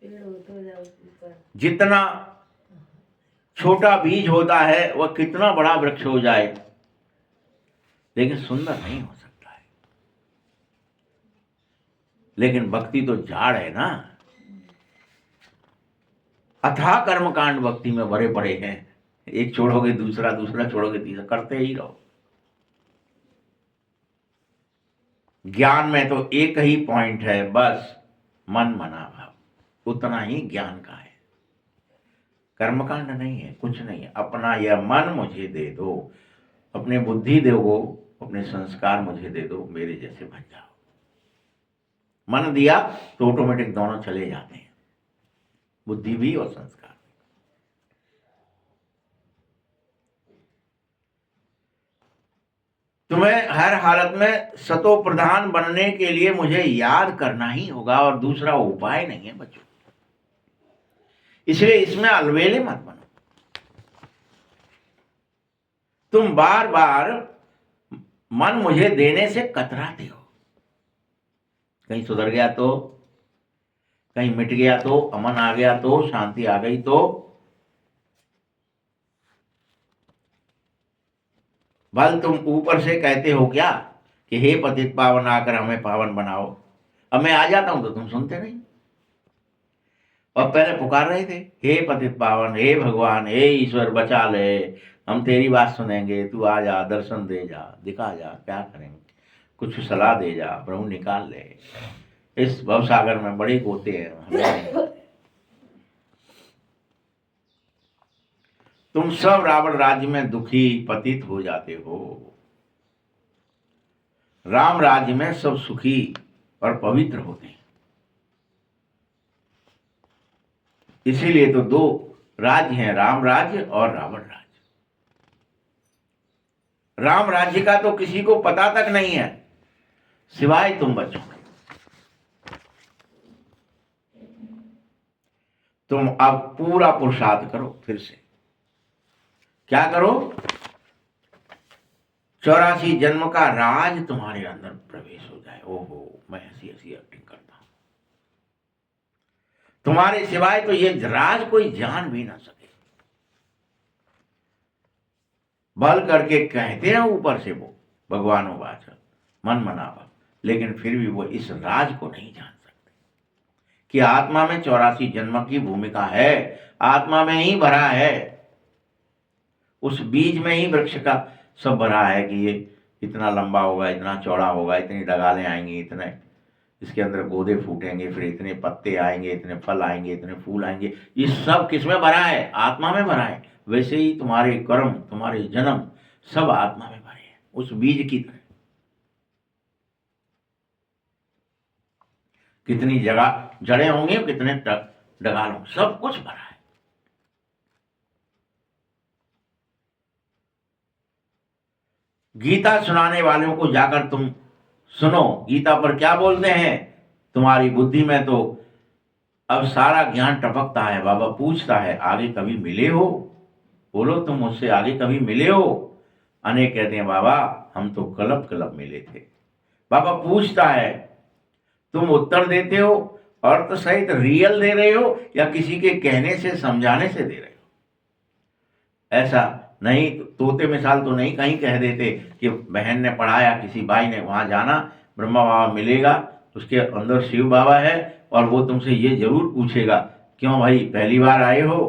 पेड़ होते हो जाओ ऊपर। जितना छोटा बीज होता है वह कितना बड़ा वृक्ष हो जाए, लेकिन सुंदर नहीं हो सकता है। लेकिन भक्ति तो झाड़ है ना, अथाह कर्मकांड भक्ति में भरे पड़े हैं। एक छोड़ोगे दूसरा, दूसरा छोड़ोगे तीसरा, करते ही रहो। ज्ञान में तो एक ही पॉइंट है बस, मन मना भाव, उतना ही ज्ञान का है। कर्मकांड नहीं है, कुछ नहीं है। अपना यह मन मुझे दे दो, अपने बुद्धि दो, अपने संस्कार मुझे दे दो, मेरे जैसे बन जाओ। मन दिया तो ऑटोमेटिक दोनों चले जाते हैं, बुद्धि भी और संस्कार। तुम्हें हर हालत में सतो प्रधान बनने के लिए मुझे याद करना ही होगा, और दूसरा उपाय नहीं है बच्चों। इसलिए इसमें अलवेले मत बनो। तुम बार बार मन मुझे देने से कतराते हो। कहीं सुधर गया तो, कहीं मिट गया तो, अमन आ गया तो, शांति आ गई तो, बल तुम ऊपर से कहते हो क्या कि हे पतित पावन आकर हमें पावन बनाओ। अब मैं आ जाता हूं तो तुम सुनते नहीं। और पहले पुकार रहे थे, हे पतित पावन, हे भगवान, हे ईश्वर बचा ले, हम तेरी बात सुनेंगे, तू आ जा, दर्शन दे जा, दिखा जा, क्या करेंगे, कुछ सलाह दे जा, प्रभु निकाल ले। इस भवसागर में बड़े गोते हैं, हमें नहीं। तुम सब रावण राज्य में दुखी पतित हो जाते हो, राम राज्य में सब सुखी और पवित्र होते हैं। इसीलिए तो दो राज्य हैं, राम राज्य और रावण राज्य। राम राज्य का तो किसी को पता तक नहीं है सिवाय तुम बच्चों के। तुम अब पूरा पुरुषार्थ करो, फिर से क्या करो, 84 जन्म का राज तुम्हारे अंदर प्रवेश हो जाए। ओहो, मैं ऐसी ऐसी एक्टिंग करता हूं, तुम्हारे सिवाय तो ये राज कोई जान भी ना सके। बल करके कहते हैं ऊपर से वो भगवान वाचा मन मनावा, लेकिन फिर भी वो इस राज को नहीं जान सकते कि आत्मा में 84 जन्म की भूमिका है, आत्मा में ही भरा है, उस बीज में ही वृक्ष का सब भरा है कि ये इतना लंबा होगा, इतना चौड़ा होगा, इतनी डगालें आएंगी, इतने इसके अंदर गोदे फूटेंगे, फिर इतने पत्ते आएंगे, इतने फल आएंगे, इतने फूल आएंगे। ये सब किसमें भरा है? आत्मा में भरा है। वैसे ही तुम्हारे कर्म, तुम्हारे जन्म सब आत्मा में भरे हैं, उस बीज की तरह। कितनी जगह जड़े होंगे, कितने डगाल होंगे, सब कुछ भरा है। गीता सुनाने वालों को जाकर तुम सुनो, गीता पर क्या बोलते हैं। तुम्हारी बुद्धि में तो अब सारा ज्ञान टपकता है। बाबा पूछता है, आगे कभी मिले हो? बोलो तुम मुझसे आगे कभी मिले हो? अनेक कहते हैं, बाबा हम तो कलब कलब मिले थे। बाबा पूछता है, तुम उत्तर देते हो अर्थ सहित रियल दे रहे हो या किसी के कहने से समझाने से दे रहे हो? ऐसा नहीं, तोते मिसाल तो नहीं कहीं कह देते कि बहन ने पढ़ाया, किसी भाई ने, वहां जाना ब्रह्मा बाबा मिलेगा, उसके अंदर शिव बाबा है और वो तुमसे ये जरूर पूछेगा, क्यों भाई पहली बार आए हो,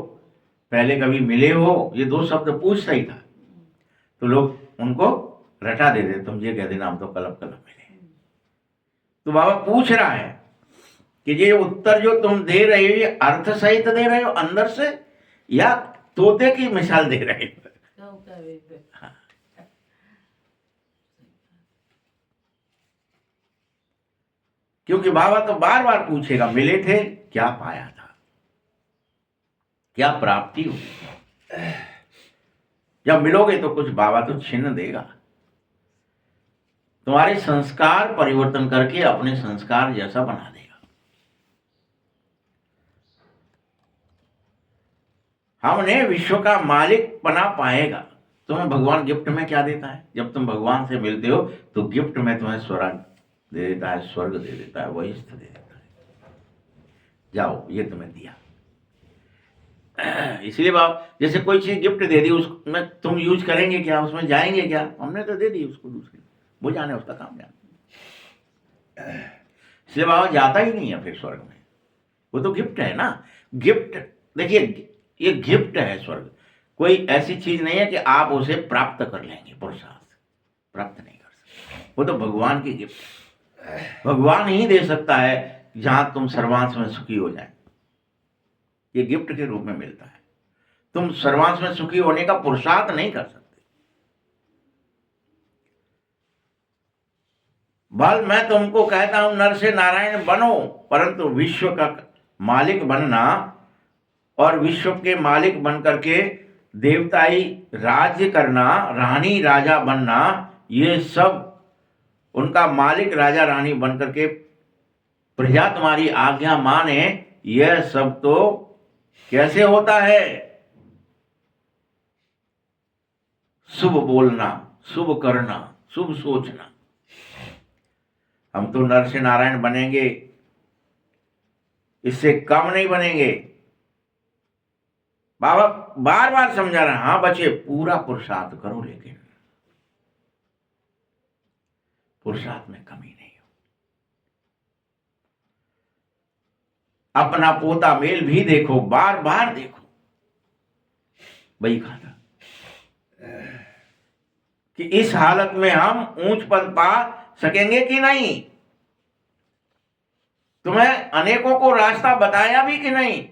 पहले कभी मिले हो? ये दो शब्द पूछता ही था, तो लोग उनको रटा देते, तुम ये कह देना हम तो कलब कलब मिले। तो बाबा पूछ रहा है कि ये उत्तर जो तुम दे रहे हो, ये अर्थ सहित दे रहे हो अंदर से या तोते की मिसाल दे रहे हो? हाँ। क्योंकि बाबा तो बार बार पूछेगा, मिले थे, क्या पाया था, क्या प्राप्ति हुई। जब मिलोगे तो कुछ बाबा तो छीन देगा, तुम्हारे संस्कार परिवर्तन करके अपने संस्कार जैसा बना देगा। हमने विश्व का मालिक बना पाएगा, तुम्हें भगवान गिफ्ट में क्या देता है? जब तुम भगवान से मिलते हो तो गिफ्ट में तुम्हें स्वर्ग दे देता है, स्वर्ग दे देता है, वहिष्ठ दे देता है। जाओ, ये तुम्हें दिया। इसलिए बाप, जैसे कोई चीज गिफ्ट दे दी, उसमें तुम यूज करेंगे क्या? उसमें जाएंगे क्या? हमने तो दे दी उसको दूसरे, वो जाने, उसका काम जाने। इसलिए बाबा जाता ही नहीं है फिर स्वर्ग में। वो तो गिफ्ट है ना। गिफ्ट, देखिए, ये गिफ्ट है स्वर्ग। कोई ऐसी चीज नहीं है कि आप उसे प्राप्त कर लेंगे, पुरुषार्थ प्राप्त नहीं कर सकते। वो तो भगवान की गिफ्ट है। भगवान ही दे सकता है जहां तुम सर्वांश में सुखी हो जाए। ये गिफ्ट के रूप में मिलता है। तुम सर्वांश में सुखी होने का पुरुषार्थ नहीं कर सकते। बल मैं तुमको कहता हूं, नर से नारायण बनो, परंतु विश्व का मालिक बनना और विश्व के मालिक बन करके देवताई राज्य करना, रानी राजा बनना, ये सब उनका मालिक राजा रानी बन करके प्रजा तुम्हारी आज्ञा माने, यह सब तो कैसे होता है? शुभ बोलना, शुभ करना, शुभ सोचना। हम तो नर से नारायण बनेंगे, इससे कम नहीं बनेंगे। बाबा बार बार समझा रहे हैं, हाँ बच्चे पूरा पुरुषार्थ करो, लेकिन पुरुषार्थ में कमी नहीं हो। अपना पोता मेल भी देखो, बार बार देखो। वही कहा था कि इस हालत में हम ऊंच पद पा सकेंगे कि नहीं? तुम्हें अनेकों को रास्ता बताया भी कि नहीं?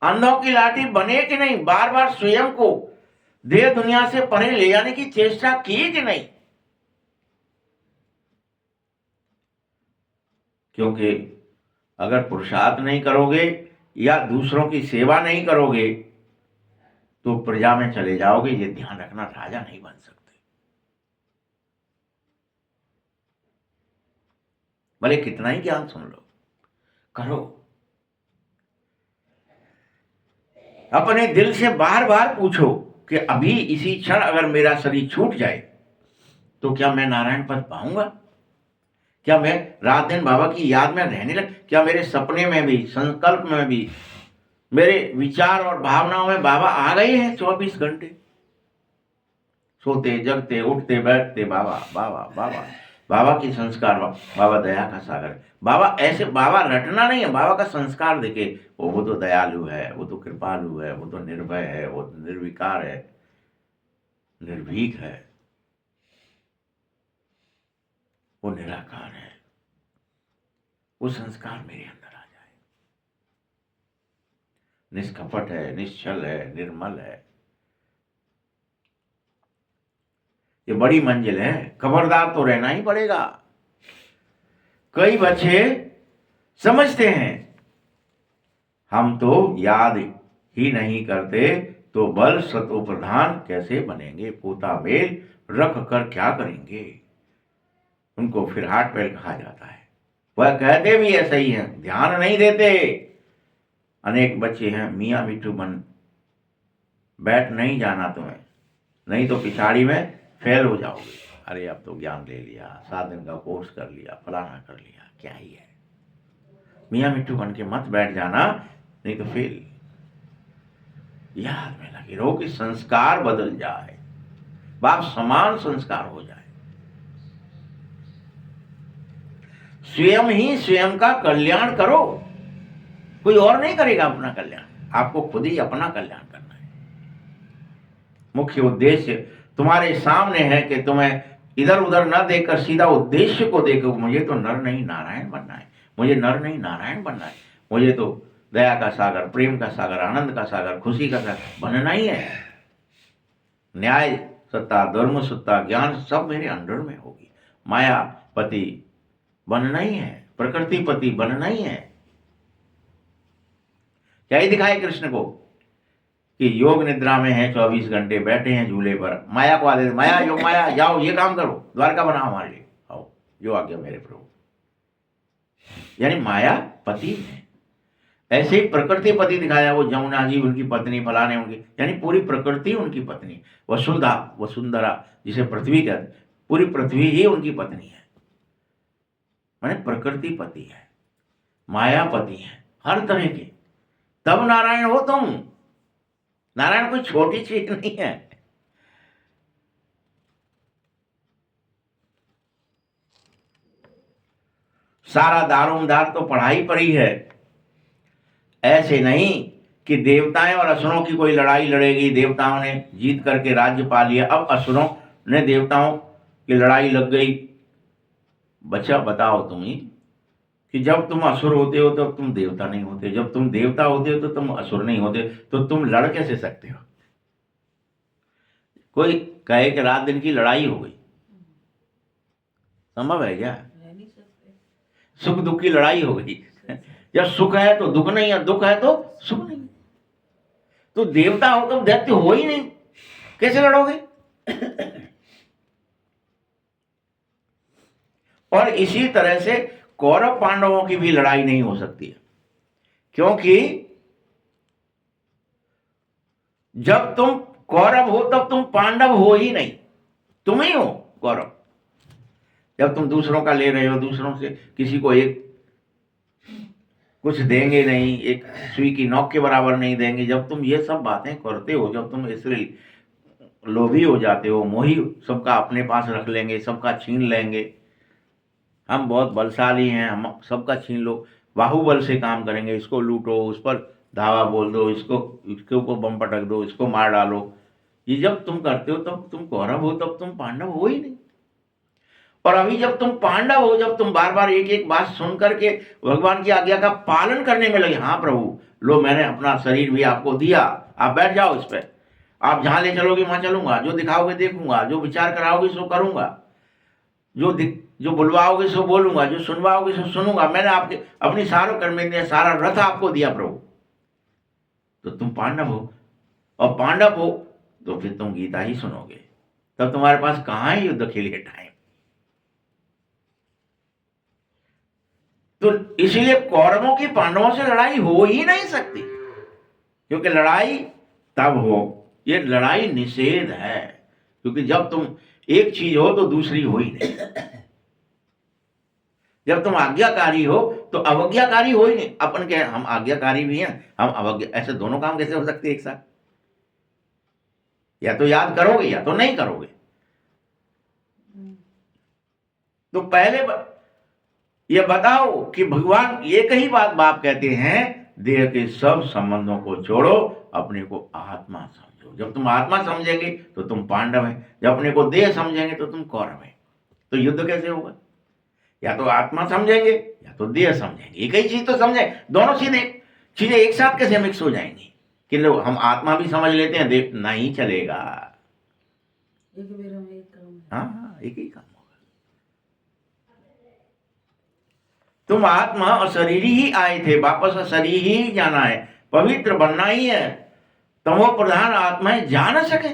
अंधों की लाठी बने कि नहीं? बार बार स्वयं को देह दुनिया से परे ले जाने की चेष्टा की कि नहीं? क्योंकि अगर पुरुषार्थ नहीं करोगे या दूसरों की सेवा नहीं करोगे तो प्रजा में चले जाओगे। ये ध्यान रखना, राजा नहीं बन सकते। भले कितना ही ज्ञान सुन लो, करो। अपने दिल से बार बार पूछो कि अभी इसी क्षण अगर मेरा शरीर छूट जाए तो क्या मैं नारायण पद पाऊंगा? क्या मैं रात दिन बाबा की याद में रहने लग? क्या मेरे सपने में भी, संकल्प में भी, मेरे विचार और भावनाओं में बाबा आ गए हैं 24 घंटे? सोते जगते उठते बैठते बाबा बाबा बाबा। बाबा की संस्कार, बाबा दया का सागर। बाबा ऐसे, बाबा रटना नहीं है, बाबा का संस्कार देखे। वो तो दयालु है, वो तो कृपालु है, वो तो निर्भय है, वो तो निर्विकार है, निर्भीक है, वो निराकार है। वो संस्कार मेरे अंदर आ जाए। निष्कपट है, निश्चल है, निर्मल है। ये बड़ी मंजिल है, खबरदार तो रहना ही पड़ेगा। कई बच्चे समझते हैं हम तो याद ही नहीं करते तो बल सतो प्रधान कैसे बनेंगे, पोता मेल रख कर क्या करेंगे। उनको फिर हाथ पैर कहा जाता है। वह कहते भी ऐसा ही है, ध्यान नहीं देते। अनेक बच्चे हैं, मियाँ मिट्टू बन बैठ नहीं जाना तुम्हें, नहीं तो पिछाड़ी में फेल हो जाओगे। अरे अब तो ज्ञान ले लिया, 7 दिन का कोर्स कर लिया, फलाना कर लिया, क्या ही है। मियाँ मिट्टू बन के मत बैठ जाना, नहीं तो फेल। याद में लगे रहो कि संस्कार बदल जाए, बाप समान संस्कार हो जाए। स्वयं ही स्वयं का कल्याण करो, कोई और नहीं करेगा अपना कल्याण। आपको खुद ही अपना कल्याण करना है। मुख्य उद्देश्य तुम्हारे सामने है कि तुम्हें इधर उधर न देखकर सीधा उद्देश्य को देखो। मुझे तो नर नहीं नारायण बनना है, मुझे नर नहीं नारायण बनना है, मुझे तो दया का सागर, प्रेम का सागर, आनंद का सागर, खुशी का सागर बनना ही है। न्याय सत्ता, धर्म सत्ता, ज्ञान सब मेरे अंडर में होगी। मायापति बनना ही है, प्रकृति पति बनना ही है। क्या ही दिखाए कृष्ण को कि योग निद्रा में है, 24 घंटे बैठे हैं झूले पर। माया को आदेश, माया योग माया जाओ ये काम करो, द्वारका बनाओ हमारे लिए, आओ जो आज्ञा मेरे प्रभु। यानी माया पति है। ऐसे ही प्रकृति पति दिखाया, वो जमुना जी उनकी पत्नी, फलाने उनकी, यानी पूरी प्रकृति उनकी पत्नी। वसुधा, वसुंधरा जिसे पृथ्वी कहते, पूरी पृथ्वी ही उनकी पत्नी है, माने प्रकृति पति है, मायापति है, हर तरह के। तब नारायण हो तुम। नारायण कोई छोटी चीज नहीं है। सारा दारोमदार तो पढ़ाई पर ही है। ऐसे नहीं कि देवताएं और असुरों की कोई लड़ाई लड़ेगी, देवताओं ने जीत करके राज्य पा लिया, अब असुरों ने देवताओं की लड़ाई लग गई। बच्चा बताओ तुम ही कि जब तुम असुर होते हो तब तुम देवता नहीं होते, जब तुम देवता होते हो तो तुम असुर नहीं होते, तो तुम लड़ कैसे सकते हो? कोई कहे कि रात दिन की लड़ाई हो गई, संभव है क्या? रह नहीं सकते। सुख दुख की लड़ाई हो गई। जब सुख है तो दुख नहीं है, दुख है तो सुख नहीं। तो देवता हो तो दैत्य हो ही नहीं, कैसे लड़ोगे? और इसी तरह से कौरव पांडवों की भी लड़ाई नहीं हो सकती है, क्योंकि जब तुम कौरव हो तब तुम पांडव हो ही नहीं, तुम ही हो कौरव। जब तुम दूसरों का ले रहे हो, दूसरों से किसी को एक कुछ देंगे नहीं, एक सुई की नोक के बराबर नहीं देंगे, जब तुम ये सब बातें करते हो, जब तुम इसलिए लोभी हो जाते हो, मोही, सबका अपने पास रख लेंगे, सबका छीन लेंगे, हम बहुत बलशाली हैं, हम सबका छीन लो, बाहुबल से काम करेंगे, इसको लूटो, उस पर धावा बोल दो, इसके ऊपर बम पटक दो, इसको मार डालो, ये जब तुम करते हो तब तुम कौरव हो, तब तुम पांडव हो ही नहीं। और अभी जब तुम पांडव हो, जब तुम बार बार एक एक बात सुन करके भगवान की आज्ञा का पालन करने में लगे, हाँ प्रभु लो मैंने अपना शरीर भी आपको दिया, आप बैठ जाओ इस पर, आप जहां ले चलोगे वहां चलूंगा, जो दिखाओगे देखूंगा, जो विचार कराओगे सो करूंगा, जो बुलवाओगे सो बोलूंगा, जो सुनवाओगे सो सुनूंगा, मैंने आपके अपनी सारों कर्मेंद्रिय सारा रथ आपको दिया प्रभु, तो तुम पांडव हो। और पांडव हो तो फिर तुम गीता ही सुनोगे, तब तुम्हारे पास कहां है युद्ध के लिए टाइम? तो इसीलिए कौरवों की पांडवों से लड़ाई हो ही नहीं सकती, क्योंकि लड़ाई तब हो, ये लड़ाई निषेध है, क्योंकि जब तुम एक चीज हो तो दूसरी हो ही नहीं। जब तुम आज्ञाकारी हो तो अवज्ञाकारी हो ही नहीं। अपन क्या, हम आज्ञाकारी भी हैं, हम अवज्ञा, ऐसे दोनों काम कैसे हो सकते एक साथ? या तो याद करोगे या तो नहीं करोगे। तो पहले ये बताओ कि भगवान एक ही बात बाप कहते हैं, देह के सब संबंधों को छोड़ो, अपने को आत्मा समझो। जब तुम आत्मा समझेंगे तो तुम पांडव हैं, जब अपने को देह समझेंगे तो तुम कौरव हैं। तो युद्ध कैसे होगा? या तो आत्मा समझेंगे या तो देह समझेंगे, एक ही चीज तो समझें, दोनों चीजें एक साथ कैसे मिक्स हो जाएंगी? कि लो हम आत्मा भी समझ लेते हैं, देह नहीं चलेगा। एक बेर में एक काम है। हाँ, एक ही काम होगा। तुम आत्मा और शरीर ही आए थे, वापस शरीर ही जाना है, पवित्र बनना ही है। तमो प्रधान आत्माएं जा न सके।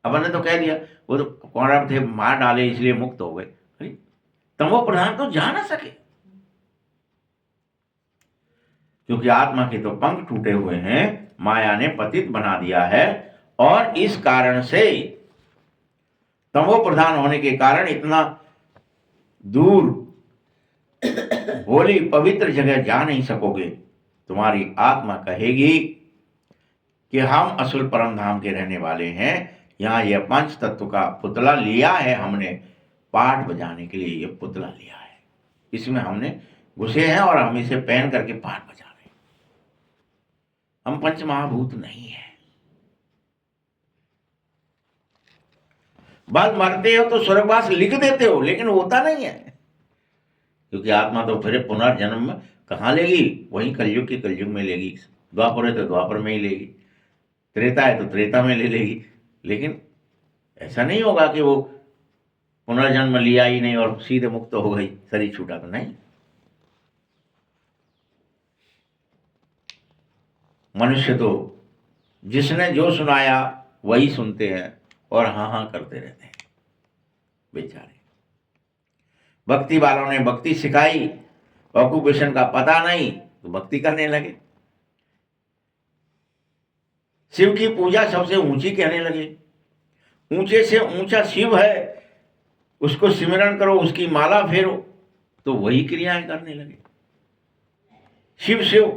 अपन ने तो कह दिया वो तो कौरव थे, मार डाले इसलिए मुक्त हो गए, तमो प्रधान तो जा न सके, क्योंकि आत्मा के तो पंख टूटे हुए हैं, माया ने पतित बना दिया है, और इस कारण से तमो प्रधान होने के कारण इतना दूर होली पवित्र जगह जा नहीं सकोगे। तुम्हारी आत्मा कहेगी कि हम असुर परम धाम के रहने वाले हैं, यहाँ यह पंच तत्व का पुतला लिया है हमने, पाठ बजाने के लिए ये पुतला लिया है, इसमें हमने घुसे हैं और हम इसे पहन करके पाठ बजा रहे हैं। हम पंच महाभूत नहीं है। बात मरते हो तो स्वर्गवास लिख देते हो, लेकिन होता नहीं है, क्योंकि आत्मा तो फिर पुनर्जन्म कहाँ लेगी? वही कलयुग के कलयुग में लेगी, द्वापर है तो द्वापर में ही लेगी, त्रेता है तो त्रेता में ले लेगी। लेकिन ऐसा नहीं होगा कि वो पुनर्जन्म लिया ही नहीं और सीधे मुक्त हो गई, शरीर छूटा, तो नहीं। मनुष्य तो जिसने जो सुनाया वही सुनते हैं और हाँ हाँ करते रहते हैं बेचारे। भक्ति वालों ने भक्ति सिखाई ऑक्यूपेशन का पता नहीं तो भक्ति करने लगे। शिव की पूजा सबसे ऊंची कहने लगे, ऊंचे से ऊंचा शिव है, उसको सिमरन करो, उसकी माला फेरो, तो वही क्रियाएं करने लगे। शिव शिव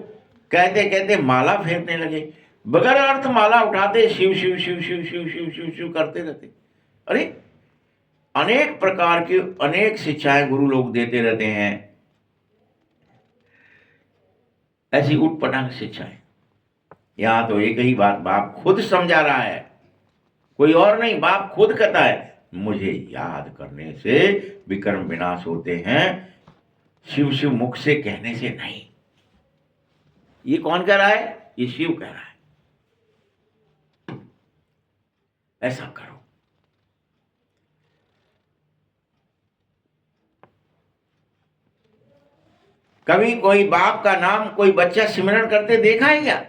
कहते कहते माला फेरने लगे, बगैर अर्थ माला उठाते शिव शिव शिव शिव शिव शिव शिव शिव करते रहते। अरे अनेक प्रकार की अनेक शिक्षाएं गुरु लोग देते रहते हैं, ऐसी उटपटांग शिक्षाएं। यहां तो एक ही बात बाप खुद समझा रहा है, कोई और नहीं, बाप खुद कहता है मुझे याद करने से विकर्म विनाश होते हैं, शिव शिव मुख से कहने से नहीं। ये कौन कह रहा है? ये शिव कह रहा है। ऐसा करो। कभी कोई बाप का नाम कोई बच्चा सिमरन करते देखा है क्या?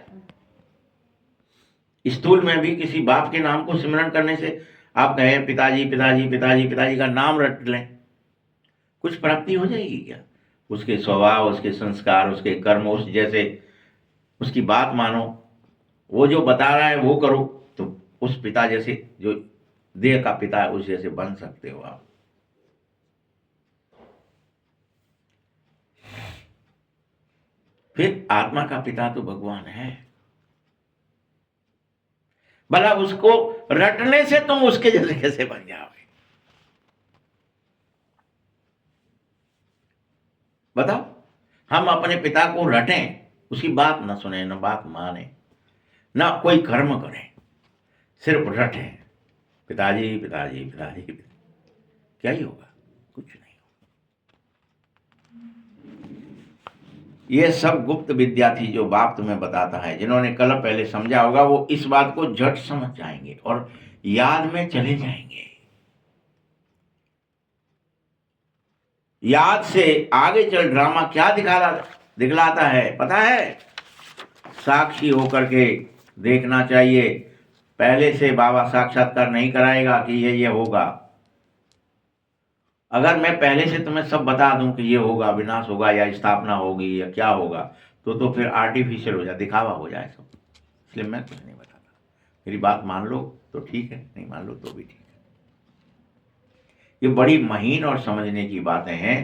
स्थूल में भी किसी बाप के नाम को सिमरन करने से आप कहें पिताजी पिताजी पिताजी पिताजी का नाम रट लें, कुछ प्राप्ति हो जाएगी क्या? उसके स्वभाव, उसके संस्कार, उसके कर्म, उस जैसे उसकी बात मानो, वो जो बता रहा है वो करो, तो उस पिता जैसे, जो देह का पिता है, उस जैसे बन सकते हो आप। फिर आत्मा का पिता तो भगवान है, भला उसको रटने से तुम उसके जैसे कैसे बन जाओगे? बताओ। हम अपने पिता को रटें, उसकी बात न सुने, न बात माने, ना कोई कर्म करें, सिर्फ रटें पिताजी पिताजी पिताजी, क्या ही होगा? कुछ नहीं। ये सब गुप्त विद्या थी जो बाप तुम्हें बताता है। जिन्होंने कल पहले समझा होगा वो इस बात को झट समझ जाएंगे और याद में चले जाएंगे। याद से आगे चल ड्रामा क्या दिखलाता है पता है? साक्षी होकर के देखना चाहिए। पहले से बाबा साक्षात्कार नहीं कराएगा कि ये होगा। अगर मैं पहले से तुम्हें सब बता दूं कि ये होगा, विनाश होगा या स्थापना होगी या क्या होगा, तो फिर आर्टिफिशियल हो जाए, दिखावा हो जाए सब। इसलिए मैं कुछ नहीं बताता। मेरी बात मान लो तो ठीक है, नहीं मान लो तो भी ठीक है। ये बड़ी महीन और समझने की बातें हैं।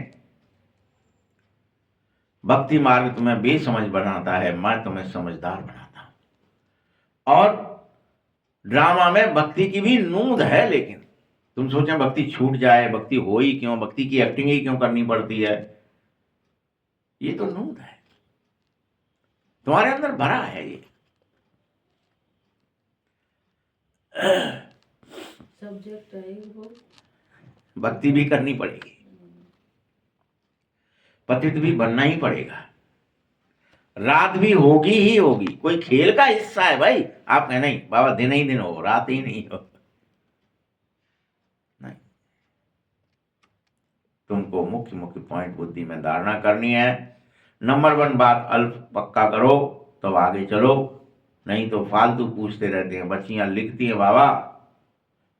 भक्ति मार्ग तुम्हें बेसमझ बनाता है, मैं तुम्हें समझदार बनाता हूं। और ड्रामा में भक्ति की भी नूंद है, लेकिन तुम सोचें भक्ति छूट जाए, भक्ति हो ही क्यों, भक्ति की एक्टिंग ही क्यों करनी पड़ती है? ये तो नूंद है, तुम्हारे अंदर भरा है ये। सब्जेक्ट है वो, भक्ति भी करनी पड़ेगी, पतित भी बनना ही पड़ेगा, रात भी होगी ही होगी। कोई खेल का हिस्सा है भाई? आप कहें नहीं बाबा दिन ही दिन हो, रात ही नहीं हो। नहीं, तुमको मुख्य मुख्य पॉइंट बुद्धि में धारणा करनी है। नंबर 1 बात अल्प पक्का करो तब आगे चलो, नहीं तो फालतू पूछते रहते हैं। बच्चियां लिखती हैं बाबा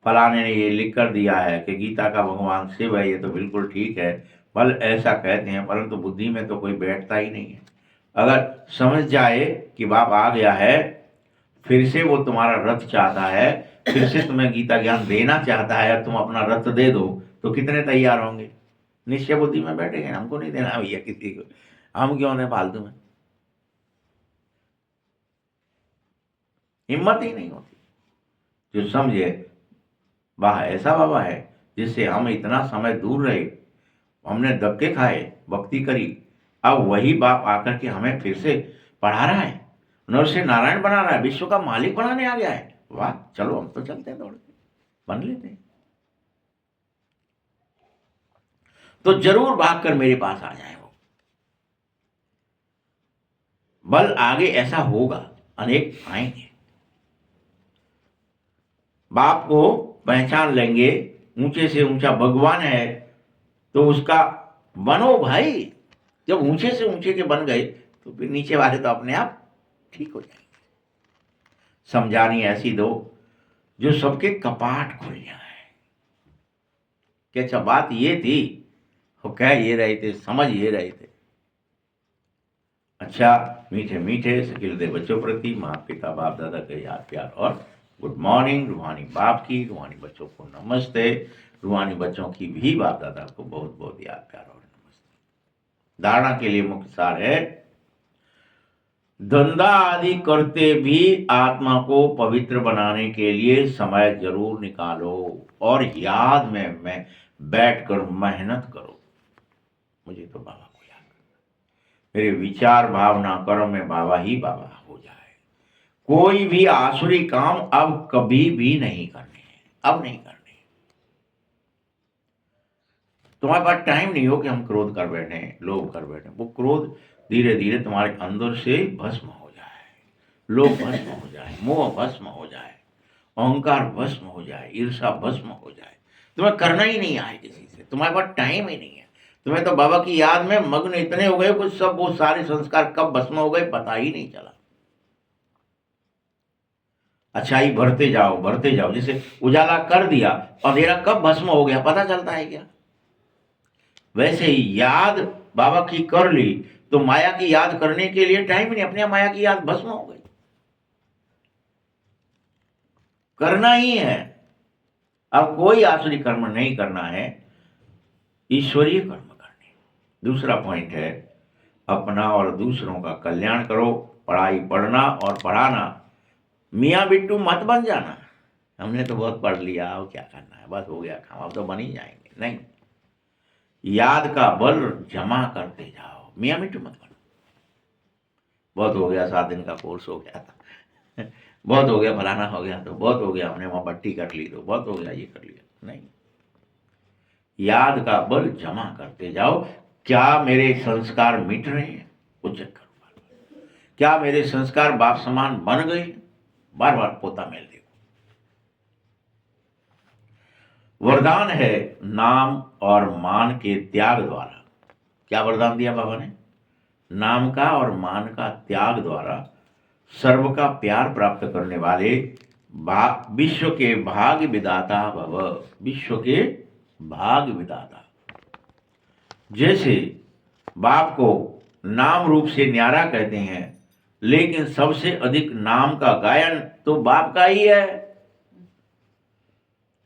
फलाने ने ये लिख कर दिया है कि गीता का भगवान शिव है, ये तो बिल्कुल ठीक है, बल ऐसा कहते हैं, परंतु बुद्धि में तो कोई बैठता ही नहीं है। अगर समझ जाए कि बाप आ गया है, फिर से वो तुम्हारा रथ चाहता है, फिर से तुम्हें गीता ज्ञान देना चाहता है, तुम अपना रथ दे दो, तो कितने तैयार होंगे? निश्चय बुद्धि में बैठेंगे, हमको नहीं देना भैया किसी को, हम क्यों ने फालतू में। हिम्मत ही नहीं होती। जो समझे वाह ऐसा बाबा है जिससे हम इतना समय दूर रहे, हमने धक्के खाए, भक्ति करी, अब वही बाप आकर के हमें फिर से पढ़ा रहा है, नर से नारायण बना रहा है, विश्व का मालिक बनाने आ गया है। वाह, चलो हम तो चलते हैं, दौड़ के बन लेते हैं। तो जरूर भाग कर मेरे पास आ जाए वो। बल आगे ऐसा होगा, अनेक आएंगे, बाप को पहचान लेंगे, ऊंचे से ऊंचा भगवान है तो उसका बनो भाई। जब ऊंचे से ऊंचे के बन गए तो फिर नीचे वाले तो अपने आप ठीक हो जाएंगे। समझानी ऐसी दो जो सबके कपाट खुल जाए कि अच्छा बात ये थी, वो कह ये रहे थे, समझ ये रहे थे, अच्छा, मीठे मीठे सकिलते बच्चों प्रति माता पिता बाप दादा का याद प्यार और गुड मॉर्निंग। रूहानी बाप की, रूहानी बच्चों को नमस्ते। रूहानी बच्चों की भी बाप दादा को बहुत बहुत याद प्यार और नमस्ते। धारणा के लिए मुख्य सार है, धंधा आदि करते भी आत्मा को पवित्र बनाने के लिए समय जरूर निकालो और याद में मैं बैठकर मेहनत करो। मुझे तो बाबा को याद करना, मेरे विचार भावना कर्म में बाबा ही बाबा हो जाए। कोई भी आसुरी काम अब कभी भी नहीं करने हैं, अब नहीं करने। तुम्हारे पास टाइम नहीं हो कि हम क्रोध कर बैठे, लोभ कर बैठे। वो क्रोध धीरे धीरे तुम्हारे अंदर से भस्म हो जाए, लोभ भस्म हो जाए, मोह भस्म हो जाए, अहंकार भस्म हो जाए, ईर्षा भस्म हो जाए। तुम्हें करना ही नहीं आए किसी से, तुम्हारे पास टाइम ही नहीं है। तुम्हें तो बाबा की याद में मग्न इतने हो गए, कुछ सब वो सारे संस्कार कब भस्म हो गए पता ही नहीं चला। अच्छाई भरते जाओ भरते जाओ, जैसे उजाला कर दिया, अंधेरा कब भस्म हो गया पता चलता है क्या? वैसे ही याद बाबा की कर ली तो माया की याद करने के लिए टाइम नहीं, अपने आप माया की याद भस्म हो गई। करना ही है, अब कोई आसुरी कर्म नहीं करना है, ईश्वरीय कर्म करने। दूसरा पॉइंट है, अपना और दूसरों का कल्याण करो। पढ़ाई पढ़ना और पढ़ाना, मियाँ बिट्टू मत बन जाना। हमने तो बहुत पढ़ लिया, अब क्या करना है, बस हो गया काम, अब तो बन ही जाएंगे। नहीं, याद का बल जमा करते जाओ, मियाँ बिट्टू मत बनो। बहुत हो गया, 7 दिन का कोर्स हो गया था बहुत हो गया, फलाना हो गया, तो बहुत हो गया, हमने वहां पट्टी कर ली, तो बहुत हो गया, ये कर लिया। नहीं, याद का बल जमा करते जाओ। क्या मेरे संस्कार मिट रहे हैं, वो चेक करो। क्या मेरे संस्कार बाप समान बन गए? बार बार पोता मेल देखो। वरदान है नाम और मान के त्याग द्वारा। क्या वरदान दिया बाबा ने? नाम का और मान का त्याग द्वारा सर्व का प्यार प्राप्त करने वाले विश्व के भाग्य विदाता भव। विश्व के भाग्य विदाता। जैसे बाप को नाम रूप से न्यारा कहते हैं, लेकिन सबसे अधिक नाम का गायन तो बाप का ही है।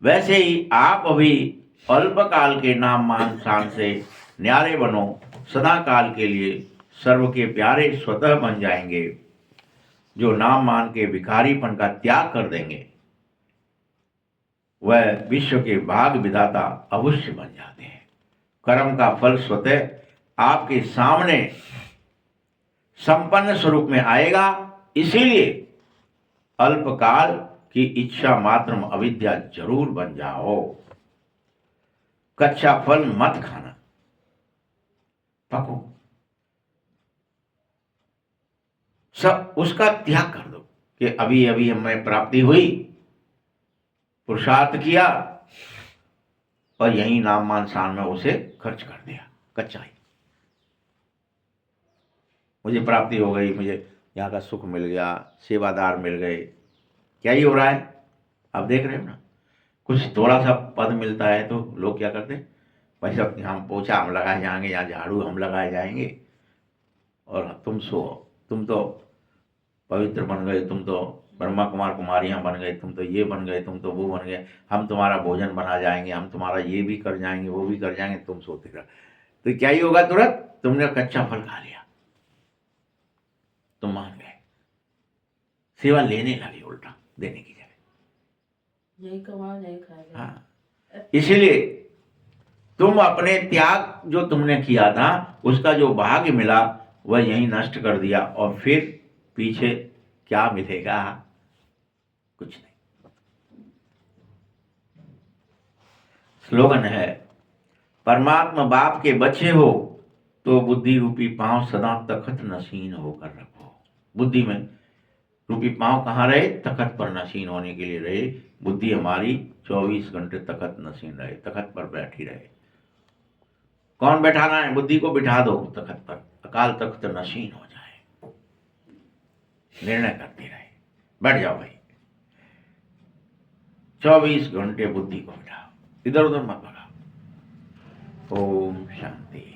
वैसे ही आप अभी अल्पकाल के नाम मान शान से न्यारे बनो, सदा काल के लिए सर्व के प्यारे स्वतः बन जाएंगे। जो नाम मान के भिखारीपन का त्याग कर देंगे, वह विश्व के भाग विधाता अवश्य बन जाते हैं। कर्म का फल स्वतः आपके सामने संपन्न स्वरूप में आएगा। इसीलिए अल्पकाल की इच्छा मात्र अविद्या जरूर बन जाओ। कच्चा फल मत खाना, पको, सब उसका त्याग कर दो कि अभी अभी हमें प्राप्ति हुई, पुरुषार्थ किया और यही नाम मान शान में उसे खर्च कर दिया। कच्चा ही, मुझे प्राप्ति हो गई, मुझे यहाँ का सुख मिल गया, सेवादार मिल गए, क्या ही हो रहा है? आप देख रहे हो ना, कुछ थोड़ा सा पद मिलता है तो लोग क्या करते हैं, भाई सब हम पोछा हम लगाए जाएंगे, या झाड़ू हम लगाए जाएंगे, और तुम सो, तुम तो पवित्र बन गए, तुम तो ब्रह्मा कुमार कुमारियाँ बन गए, तुम तो ये बन गए, तुम तो वो बन गए, हम तुम्हारा भोजन बना जाएंगे, हम तुम्हारा ये भी कर जाएंगे, वो भी कर जाएंगे, तुम सोते रहो। तो क्या ही होगा, तुरंत तुमने कच्चा फल खा लिया, तुम मान गए, सेवा लेने लगे, उल्टा देने की जगह। यही कमाओ यही खाओ। हाँ, इसीलिए तुम अपने त्याग जो तुमने किया था, उसका जो भाग्य मिला वह यही नष्ट कर दिया, और फिर पीछे क्या मिलेगा? कुछ नहीं। स्लोगन है, परमात्मा बाप के बच्चे हो तो बुद्धि रूपी पांव सदा तखत नशीन होकर रखो। बुद्धि में रूपी पांव कहाँ रहे? तखत पर नशीन होने के लिए रहे। बुद्धि हमारी 24 घंटे तखत नशीन रहे, तखत पर बैठी रहे। कौन बैठाना है? बुद्धि को बिठा दो तखत पर, अकाल तख्त नशीन हो जाए, निर्णय करते रहे। बैठ जाओ भाई, 24 घंटे बुद्धि को बिठाओ, इधर उधर मत भगाओ। ओम शांति।